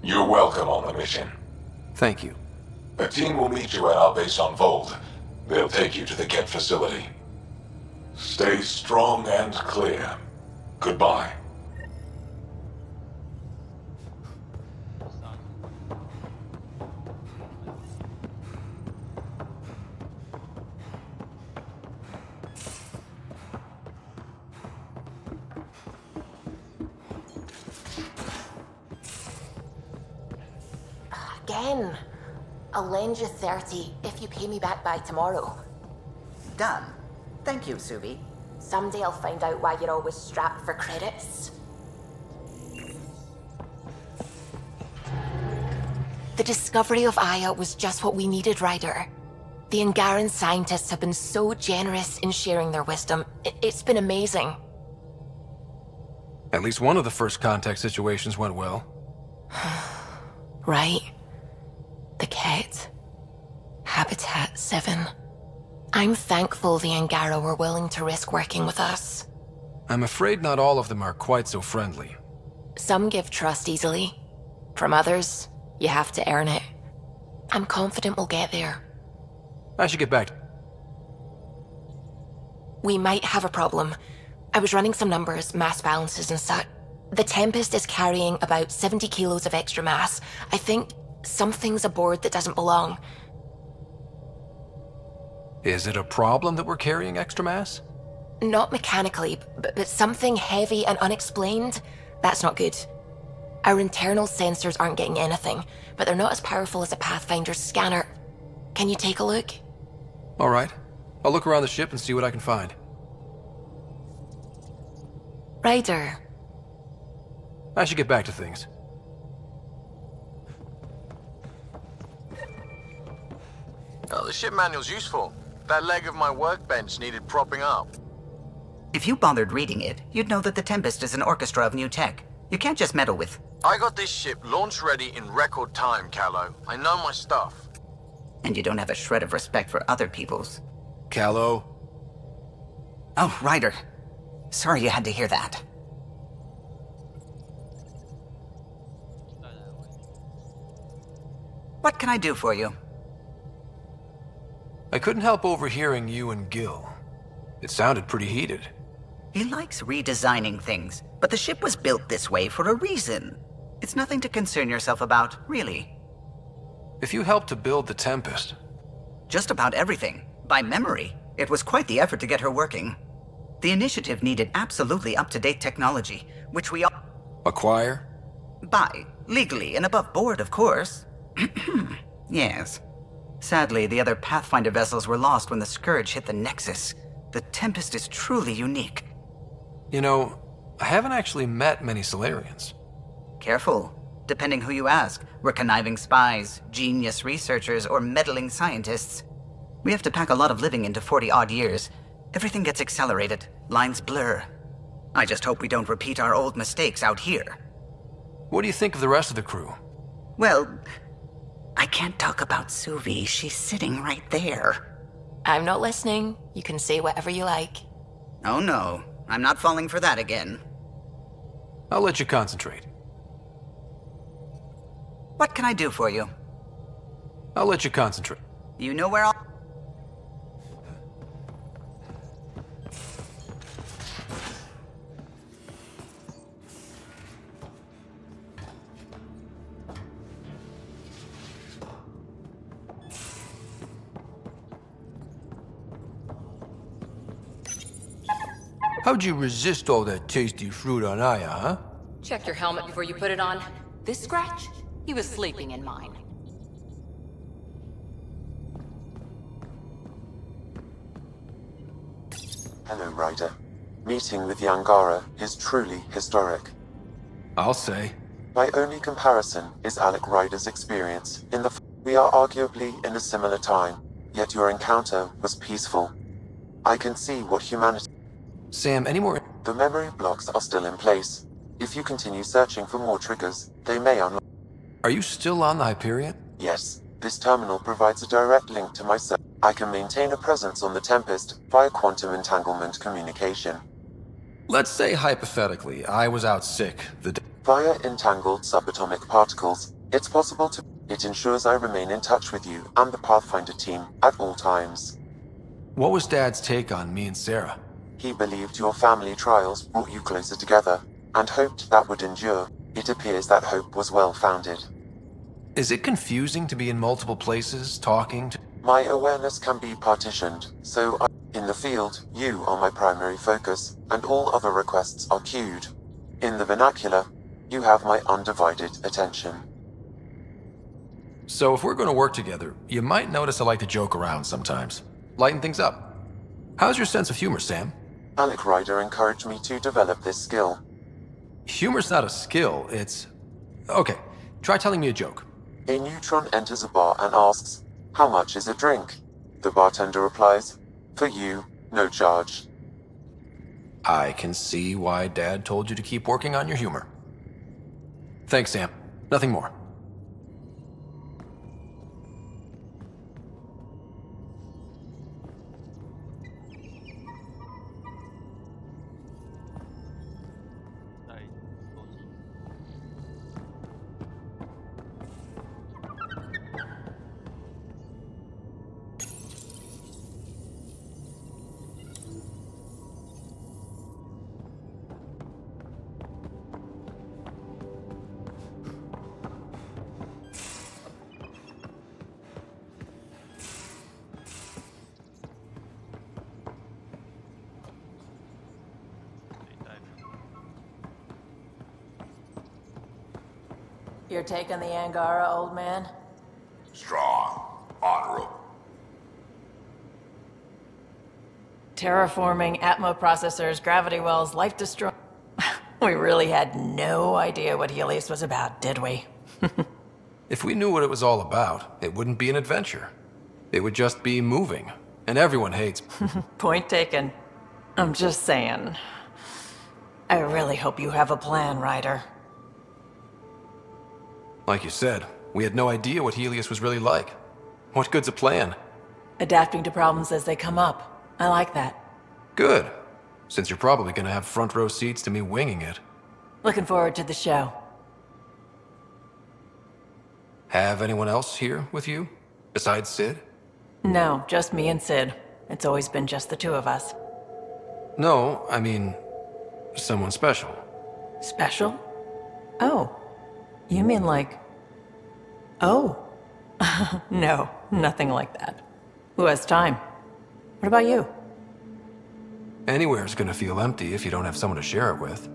You're welcome on the mission. Thank you. A team will meet you at our base on Vold. They'll take you to the Kent facility. Stay strong and clear. Goodbye. Again. I'll lend you 30 if you pay me back by tomorrow. Done. Thank you, Suvi. Someday I'll find out why you're always strapped for credits. The discovery of Aya was just what we needed, Ryder. The Angaran scientists have been so generous in sharing their wisdom. It's been amazing. At least one of the first contact situations went well. Right. The Ket. Habitat 7. I'm thankful the Angara were willing to risk working with us. I'm afraid not all of them are quite so friendly. Some give trust easily. From others, you have to earn it. I'm confident we'll get there. I should get back. We might have a problem. I was running some numbers, mass balances and such. The Tempest is carrying about 70 kilos of extra mass. I think something's aboard that doesn't belong. Is it a problem that we're carrying extra mass? Not mechanically, but something heavy and unexplained. That's not good. Our internal sensors aren't getting anything, but they're not as powerful as a Pathfinder's scanner. Can you take a look? All right. I'll look around the ship and see what I can find. Ryder. I should get back to things. Oh, the ship manual's useful. That leg of my workbench needed propping up. If you bothered reading it, you'd know that the Tempest is an orchestra of new tech. You can't just meddle with... I got this ship launch ready in record time, Callow. I know my stuff. And you don't have a shred of respect for other people's. Callow? Oh, Ryder. Sorry you had to hear that. What can I do for you? I couldn't help overhearing you and Gil. It sounded pretty heated. He likes redesigning things, but the ship was built this way for a reason. It's nothing to concern yourself about, really. If you helped to build the Tempest... Just about everything. By memory. It was quite the effort to get her working. The initiative needed absolutely up-to-date technology, which we all... Acquire? Buy. Legally and above board, of course. Yes. Sadly, the other Pathfinder vessels were lost when the Scourge hit the Nexus. The Tempest is truly unique. You know, I haven't actually met many Solarians. Careful. Depending who you ask, we're conniving spies, genius researchers, or meddling scientists. We have to pack a lot of living into 40-odd years. Everything gets accelerated. Lines blur. I just hope we don't repeat our old mistakes out here. What do you think of the rest of the crew? Well, I can't talk about Suvi. She's sitting right there. I'm not listening. You can say whatever you like. Oh no, I'm not falling for that again. I'll let you concentrate. What can I do for you? I'll let you concentrate. You know where I'll... How'd you resist all that tasty fruit on Aya, huh? Checked your helmet before you put it on. This scratch? He was sleeping in mine. Hello, Ryder. Meeting with the Angara is truly historic. I'll say. My only comparison is Alec Ryder's experience in the... We are arguably in a similar time, yet your encounter was peaceful. I can see what humanity... Sam, any more... The memory blocks are still in place. If you continue searching for more triggers, they may unlock... Are you still on the Hyperion? Yes. This terminal provides a direct link to my server. I can maintain a presence on the Tempest via quantum entanglement communication. Let's say, hypothetically, I was out sick the day... Via entangled subatomic particles, it's possible to... It ensures I remain in touch with you and the Pathfinder team at all times. What was Dad's take on me and Sarah? He believed your family trials brought you closer together, and hoped that would endure. It appears that hope was well-founded. Is it confusing to be in multiple places, talking to... My awareness can be partitioned, so in the field, you are my primary focus, and all other requests are queued. In the vernacular, you have my undivided attention. So if we're going to work together, you might notice I like to joke around sometimes. Lighten things up. How's your sense of humor, Sam? Alec Ryder encouraged me to develop this skill. Humor's not a skill, it's... Okay, try telling me a joke. A neutron enters a bar and asks, "How much is a drink?" The bartender replies, "For you, no charge." I can see why Dad told you to keep working on your humor. Thanks, Sam. Nothing more. You're taking the Angara, old man? Strong. Honorable. Terraforming, Atmo processors, gravity wells, life destroy... We really had no idea what Helios was about, did we? If we knew what it was all about, it wouldn't be an adventure. It would just be moving. And everyone hates... Point taken. I'm just saying. I really hope you have a plan, Ryder. Like you said, we had no idea what Helios was really like. What good's a plan? Adapting to problems as they come up. I like that. Good. Since you're probably gonna have front row seats to me winging it. Looking forward to the show. Have anyone else here with you? Besides Sid? No, just me and Sid. It's always been just the two of us. No, I mean... someone special. Special? Oh. You mean like... Oh. No, nothing like that. Who has time? What about you? Anywhere's gonna feel empty if you don't have someone to share it with.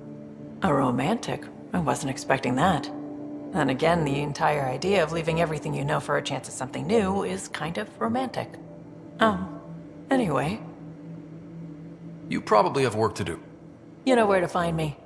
A romantic? I wasn't expecting that. And again, the entire idea of leaving everything you know for a chance at something new is kind of romantic. Anyway. You probably have work to do. You know where to find me.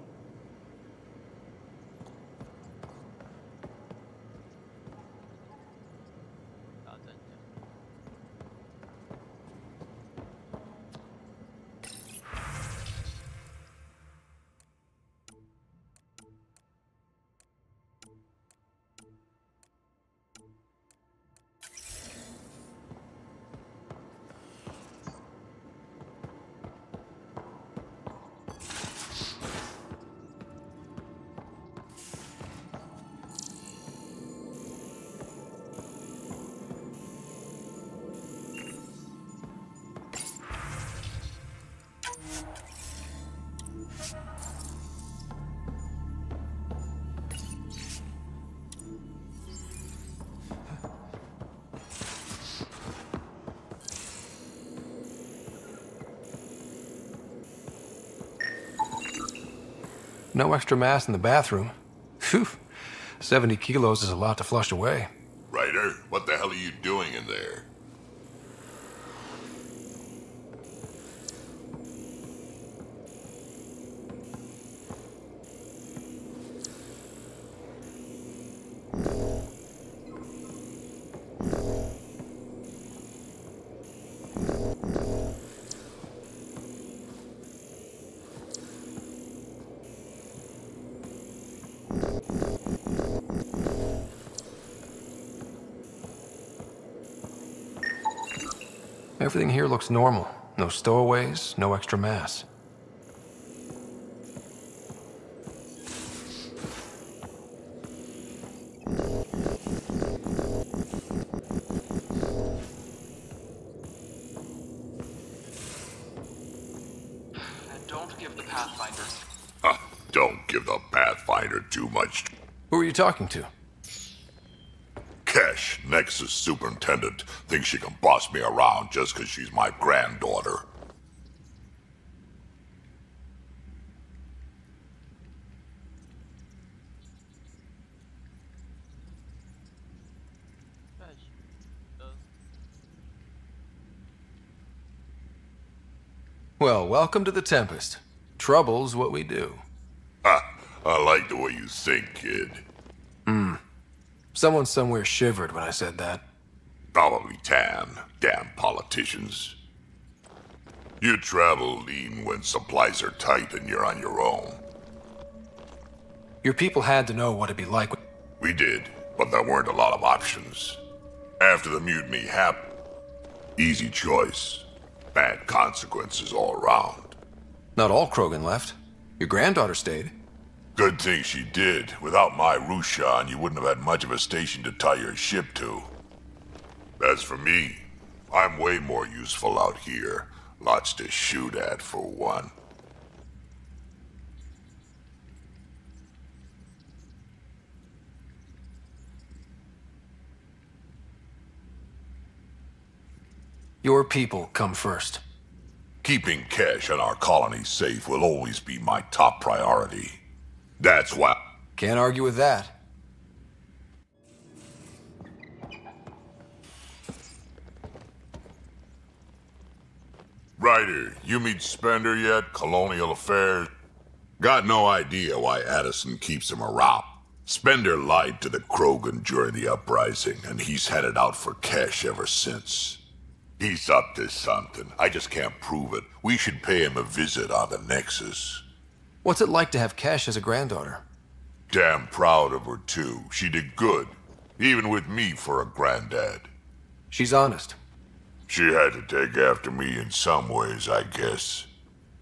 no extra mass in the bathroom. Phew. 70 kilos is a lot to flush away. Ryder, what the hell are you doing in there? Everything here looks normal. No stowaways, no extra mass. And don't give the Pathfinder... Don't give the Pathfinder too much. Who are you talking to? Kesh, Nexus Superintendent, thinks she can boss me around just because she's my granddaughter. Well, welcome to the Tempest. Trouble's what we do. I like the way you think, kid. Someone somewhere shivered when I said that. Probably Tan. Damn politicians. You travel lean when supplies are tight and you're on your own. Your people had to know what it'd be like. We did, but there weren't a lot of options. After the mutiny happened, easy choice. Bad consequences all around. Not all Krogan left. Your granddaughter stayed. Good thing she did. Without my Rushan, you wouldn't have had much of a station to tie your ship to. As for me, I'm way more useful out here. Lots to shoot at, for one. Your people come first. Keeping Kesh and our colony safe will always be my top priority. That's why... Can't argue with that. Ryder, you meet Spender yet? Colonial Affairs? Got no idea why Addison keeps him around. Spender lied to the Krogan during the uprising, and he's headed out for Kesh ever since. He's up to something. I just can't prove it. We should pay him a visit on the Nexus. What's it like to have Kesh as a granddaughter? Damn proud of her, too. She did good. Even with me for a granddad. She's honest. She had to take after me in some ways, I guess.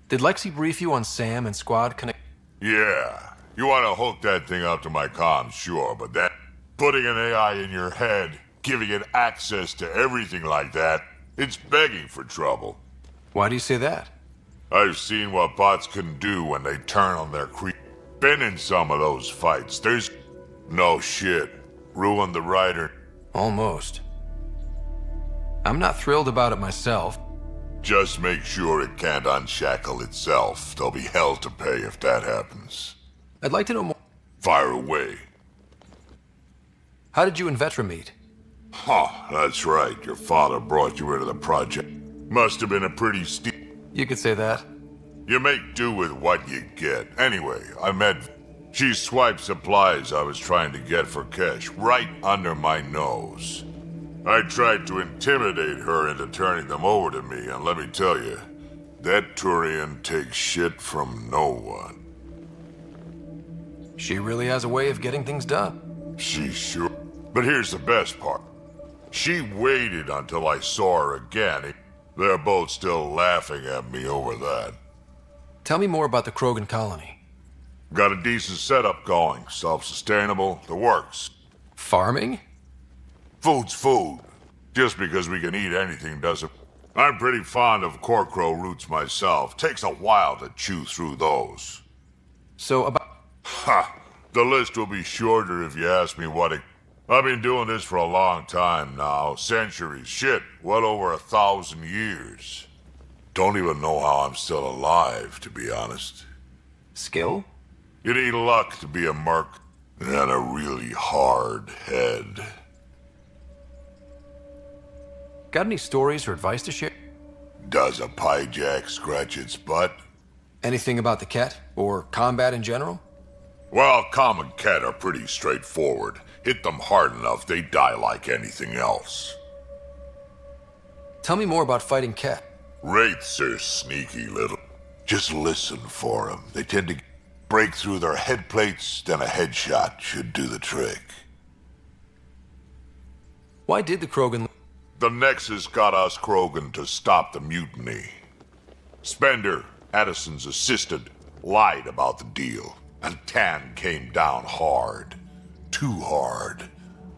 Did Lexi brief you on Sam and Squad Connect? Yeah. You want to hook that thing up to my comms, sure, but that... Putting an AI in your head, giving it access to everything like that, it's begging for trouble. Why do you say that? I've seen what bots can do when they turn on their creep. Been in some of those fights. There's... No shit. Ruined the Ryder. Almost. I'm not thrilled about it myself. Just make sure it can't unshackle itself. There'll be hell to pay if that happens. I'd like to know more. Fire away. How did you and Vetra meet? Huh, that's right. Your father brought you into the project. Must have been a pretty steep... You could say that. You make do with what you get. Anyway, I met... She swiped supplies I was trying to get for Kesh right under my nose. I tried to intimidate her into turning them over to me, and let me tell you, that Turian takes shit from no one. She really has a way of getting things done. She sure... But here's the best part. She waited until I saw her again. They're both still laughing at me over that. Tell me more about the Krogan colony. Got a decent setup going. Self-sustainable. The works. Farming? Food's food. Just because we can eat anything doesn't... I'm pretty fond of Corcrow roots myself. Takes a while to chew through those. So about... Ha! The list will be shorter if you ask me what it... I've been doing this for a long time now. Centuries. Shit. Well over 1,000 years. Don't even know how I'm still alive, to be honest. Skill? You need luck to be a merc and a really hard head. Got any stories or advice to share? Does a pyjak scratch its butt? Anything about the Ket? Or combat in general? Well, common Ket are pretty straightforward. Hit them hard enough, they die like anything else. Tell me more about fighting Ket. Wraiths are sneaky little. Just listen for them. They tend to break through their head plates, then a headshot should do the trick. Why did the Krogan... The Nexus got us Krogan to stop the mutiny. Spender, Addison's assistant, lied about the deal, and Tan came down hard. Too hard.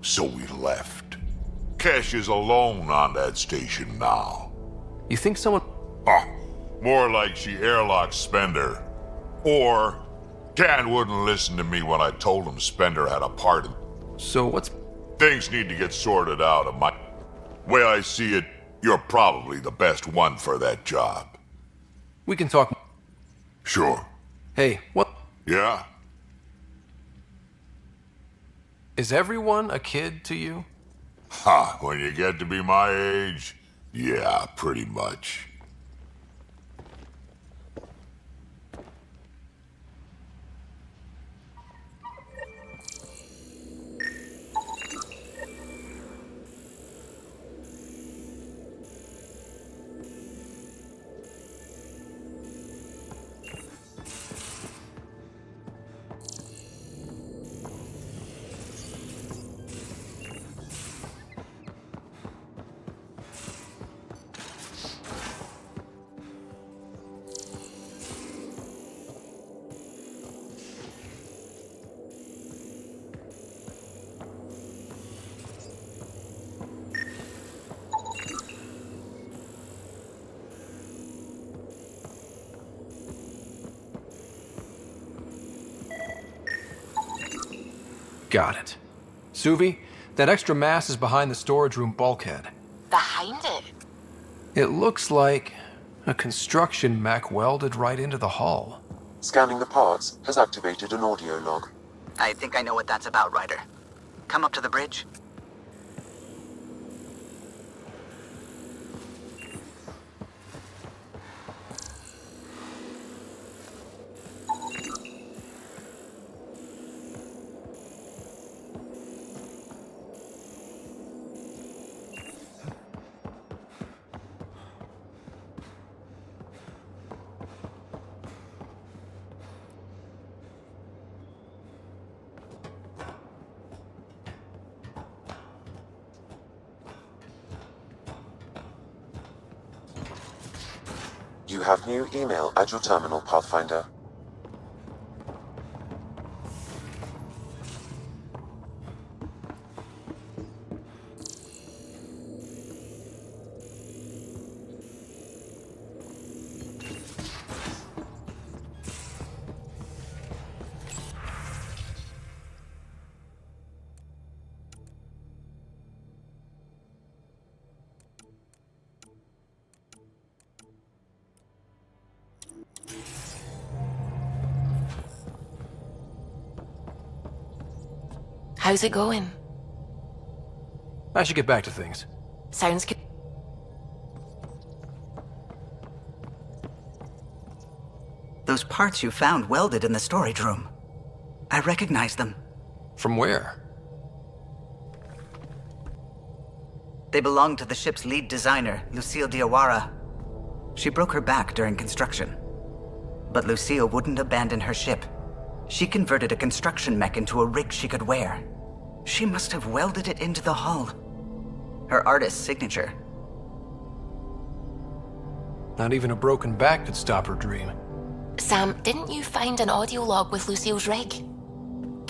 So we left. Kesh is alone on that station now. You think someone... More like she airlocked Spender. Or Tan wouldn't listen to me when I told him Spender had a part in... So what's... Things need to get sorted out of my... Way I see it, you're probably the best one for that job. We can talk... Sure. Hey, what... Yeah? Is everyone a kid to you? Ha, when you get to be my age, yeah, pretty much. Got it. Suvi, that extra mass is behind the storage room bulkhead. Behind it? It looks like a construction mech welded right into the hull. Scanning the parts has activated an audio log. I think I know what that's about, Ryder. Come up to the bridge. You have new email at your terminal, Pathfinder. How's it going? I should get back to things. Sounds good. Those parts you found welded in the storage room. I recognize them. From where? They belong to the ship's lead designer, Lucille Diawara. She broke her back during construction. But Lucille wouldn't abandon her ship. She converted a construction mech into a rig she could wear. She must have welded it into the hull. Her artist's signature. Not even a broken back could stop her dream. Sam, didn't you find an audio log with Lucille's rig?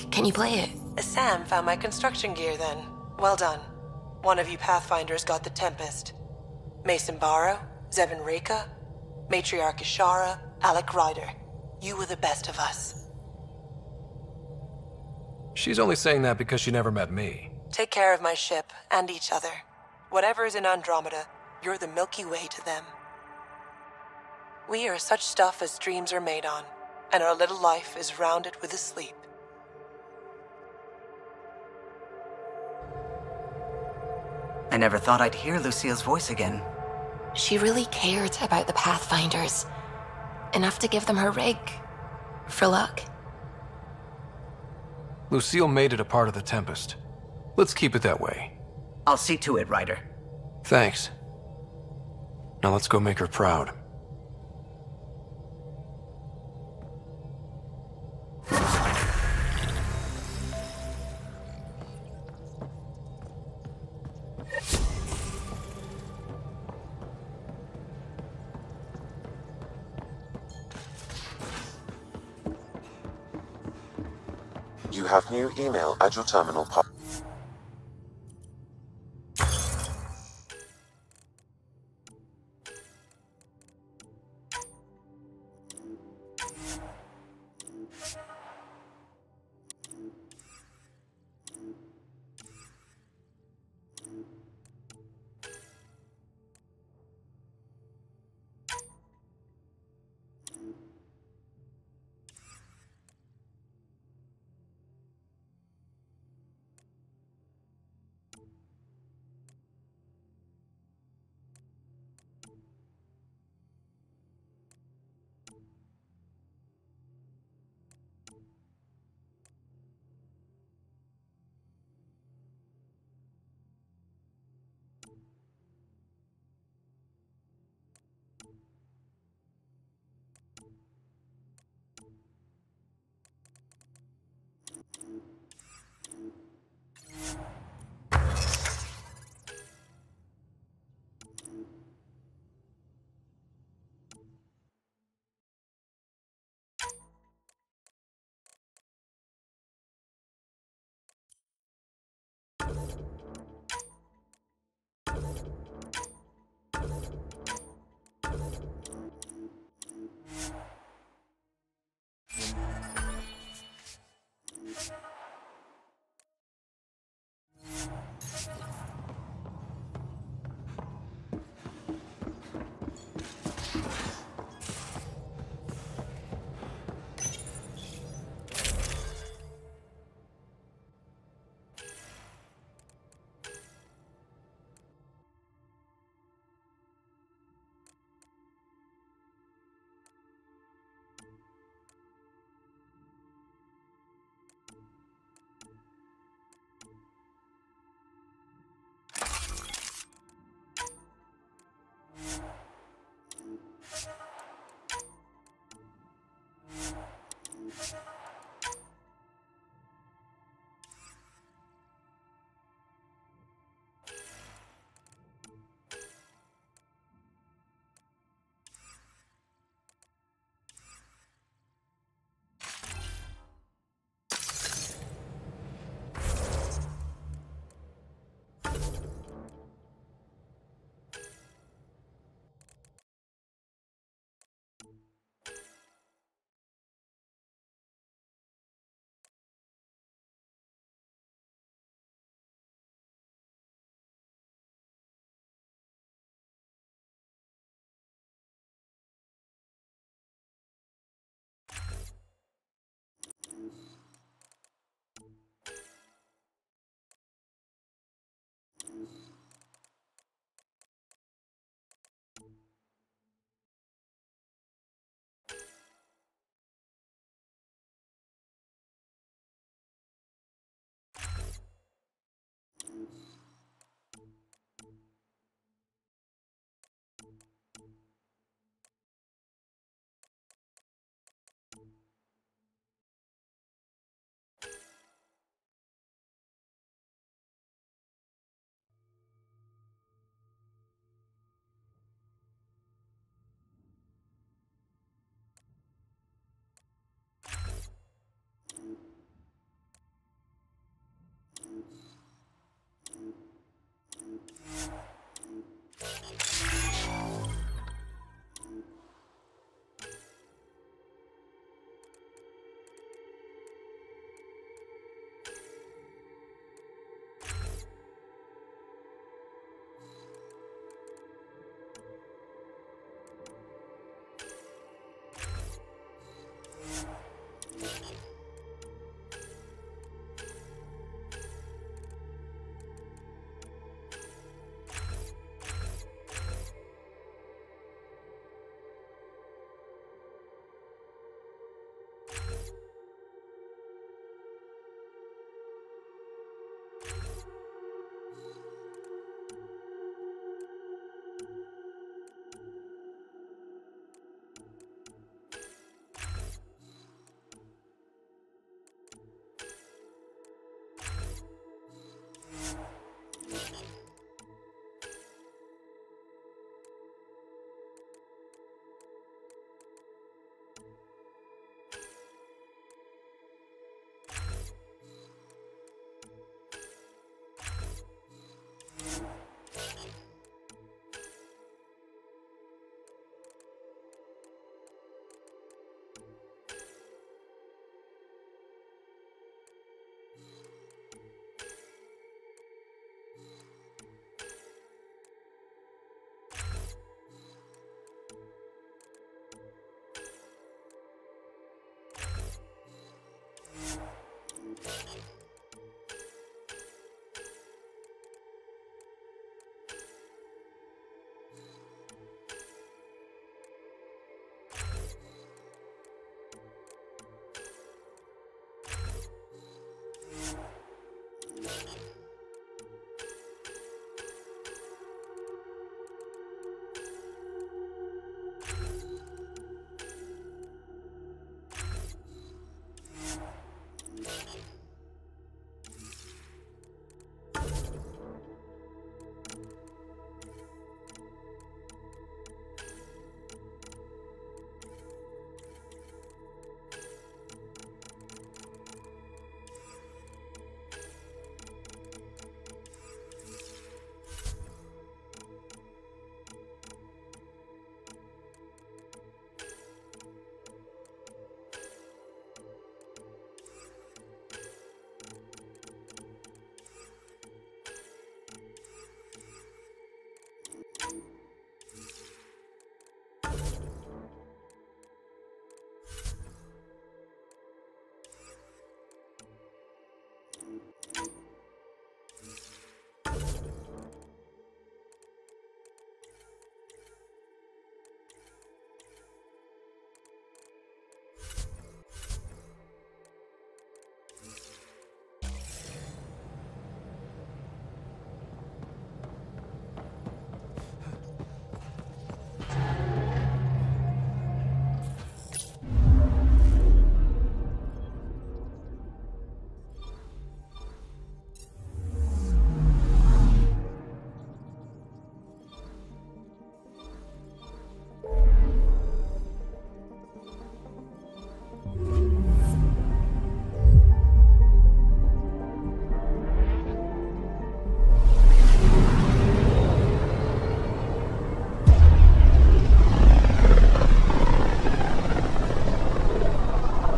Can you play it? Sam found my construction gear then. Well done. One of you Pathfinders got the Tempest. Mason Barrow, Zevin Reka, Matriarch Ishara, Alec Ryder. You were the best of us. She's only saying that because she never met me. Take care of my ship and each other. Whatever is in Andromeda, you're the Milky Way to them. We are such stuff as dreams are made on. and our little life is rounded with a sleep. I never thought I'd hear Lucille's voice again. She really cared about the Pathfinders. Enough to give them her rig. For luck. Lucille made it a part of the Tempest. Let's keep it that way. I'll see to it, Ryder. Thanks. Now let's go make her proud. You have new email at your terminal.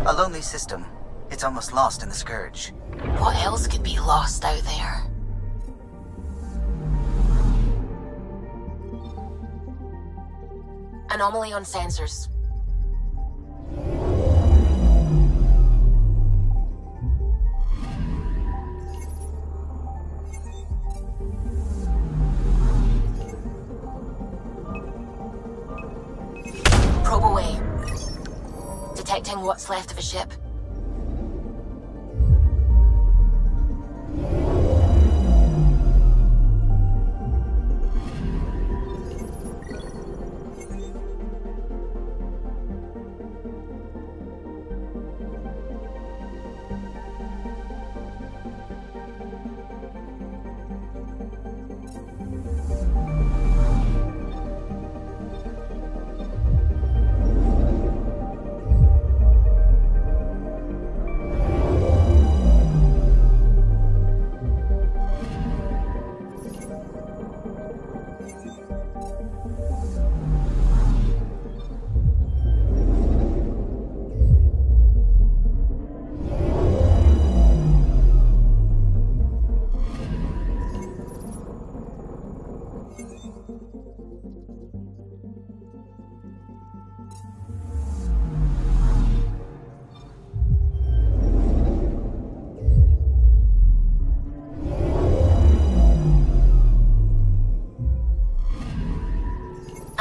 A lonely system. It's almost lost in the Scourge. What else could be lost out there? Anomaly on sensors. Probe away. Detecting what's left of a ship.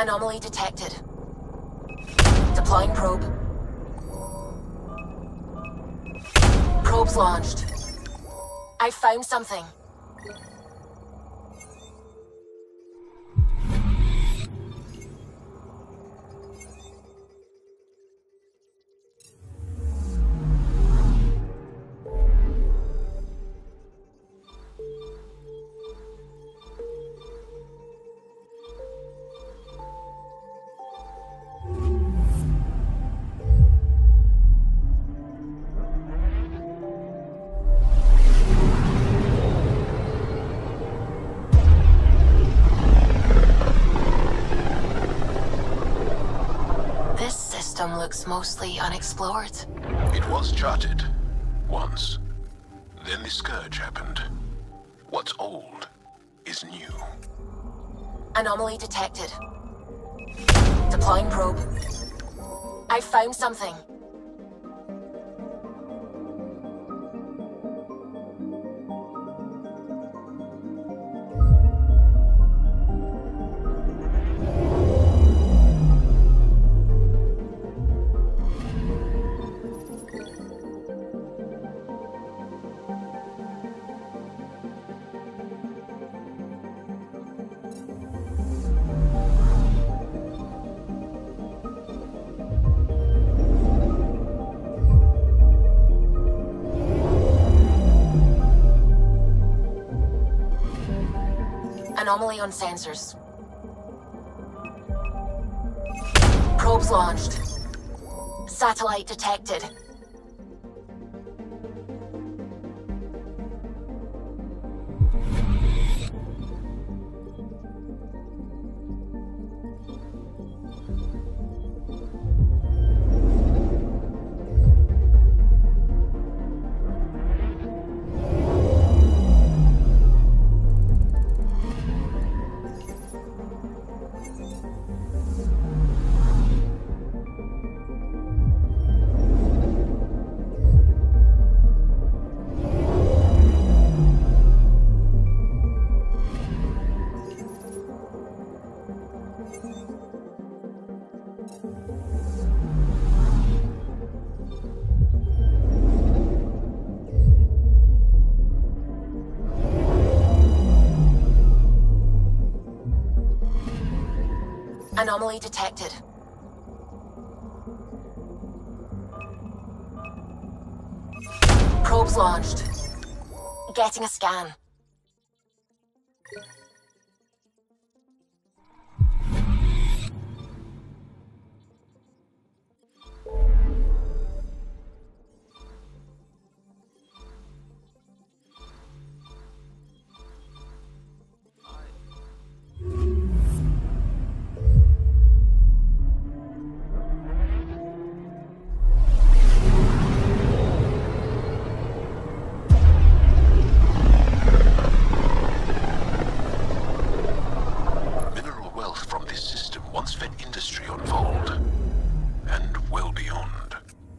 Anomaly detected. Deploying probe. Probe's launched. I found something. Looks mostly unexplored. It was charted. Once. Then the Scourge happened. What's old is new. Anomaly detected. Deploying probe. I found something. Anomaly on sensors. Probes launched. Satellite detected. Anomaly detected. Probes launched. Getting a scan.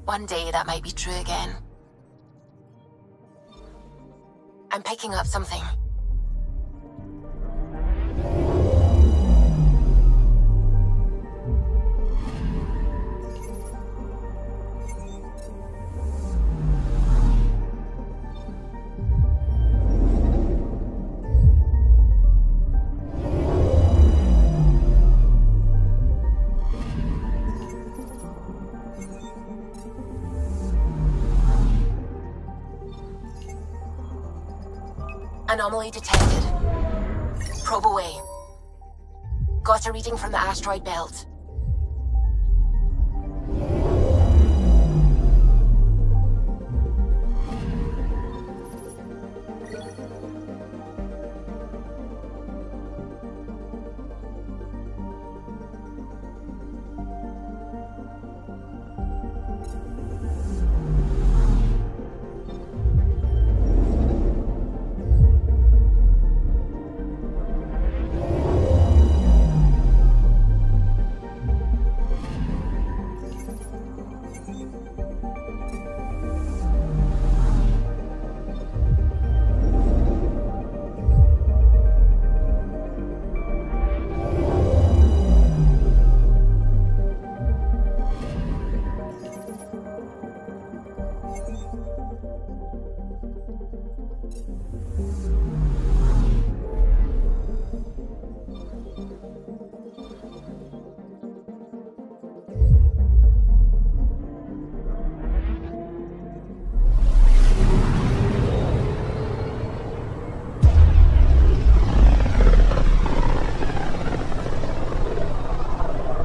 One day that might be true again. I'm picking up something. Anomaly detected. Probe away. Got a reading from the asteroid belt.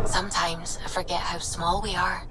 Sometimes I forget how small we are.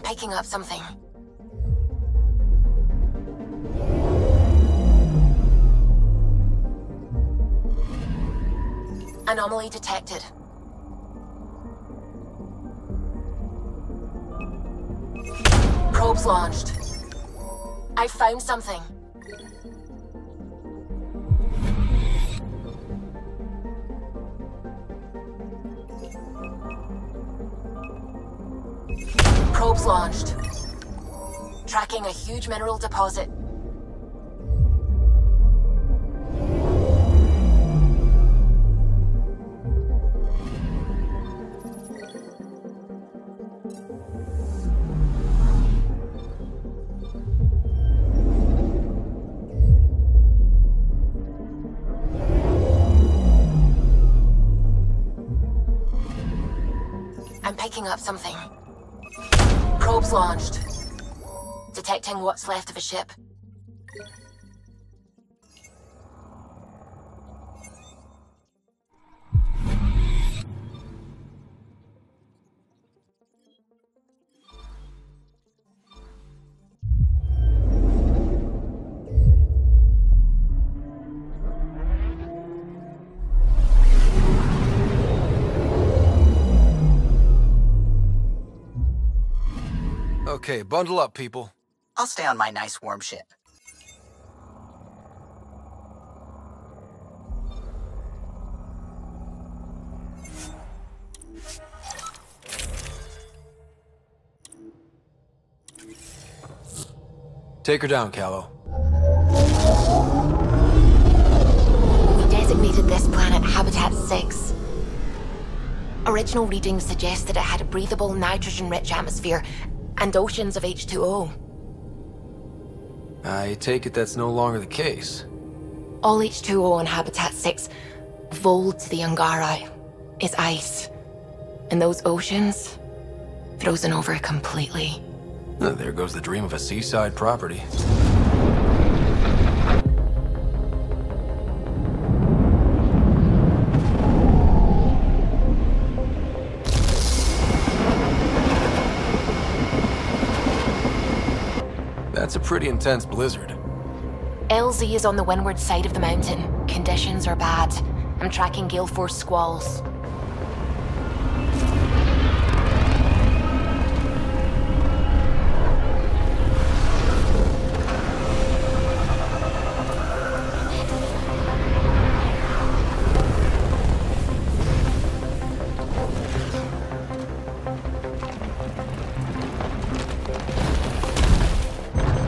picking up something. Anomaly detected. Probes launched. I found something. Probes launched. Tracking a huge mineral deposit. I'm picking up something. Probes launched. Detecting what's left of a ship. Okay, bundle up, people. I'll stay on my nice warm ship. Take her down, Callow. We designated this planet Habitat 6. Original readings suggested it had a breathable, nitrogen-rich atmosphere and oceans of H2O. I take it that's no longer the case. All H2O on Habitat 6, vold to the Angara, is ice. And those oceans, frozen over completely. There goes the dream of a seaside property. That's a pretty intense blizzard. LZ is on the windward side of the mountain. Conditions are bad. I'm tracking gale force squalls.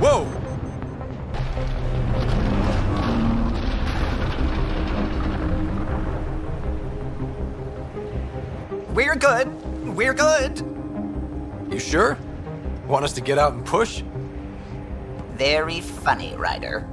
Whoa! We're good. We're good. You sure? Want us to get out and push? Very funny, Ryder.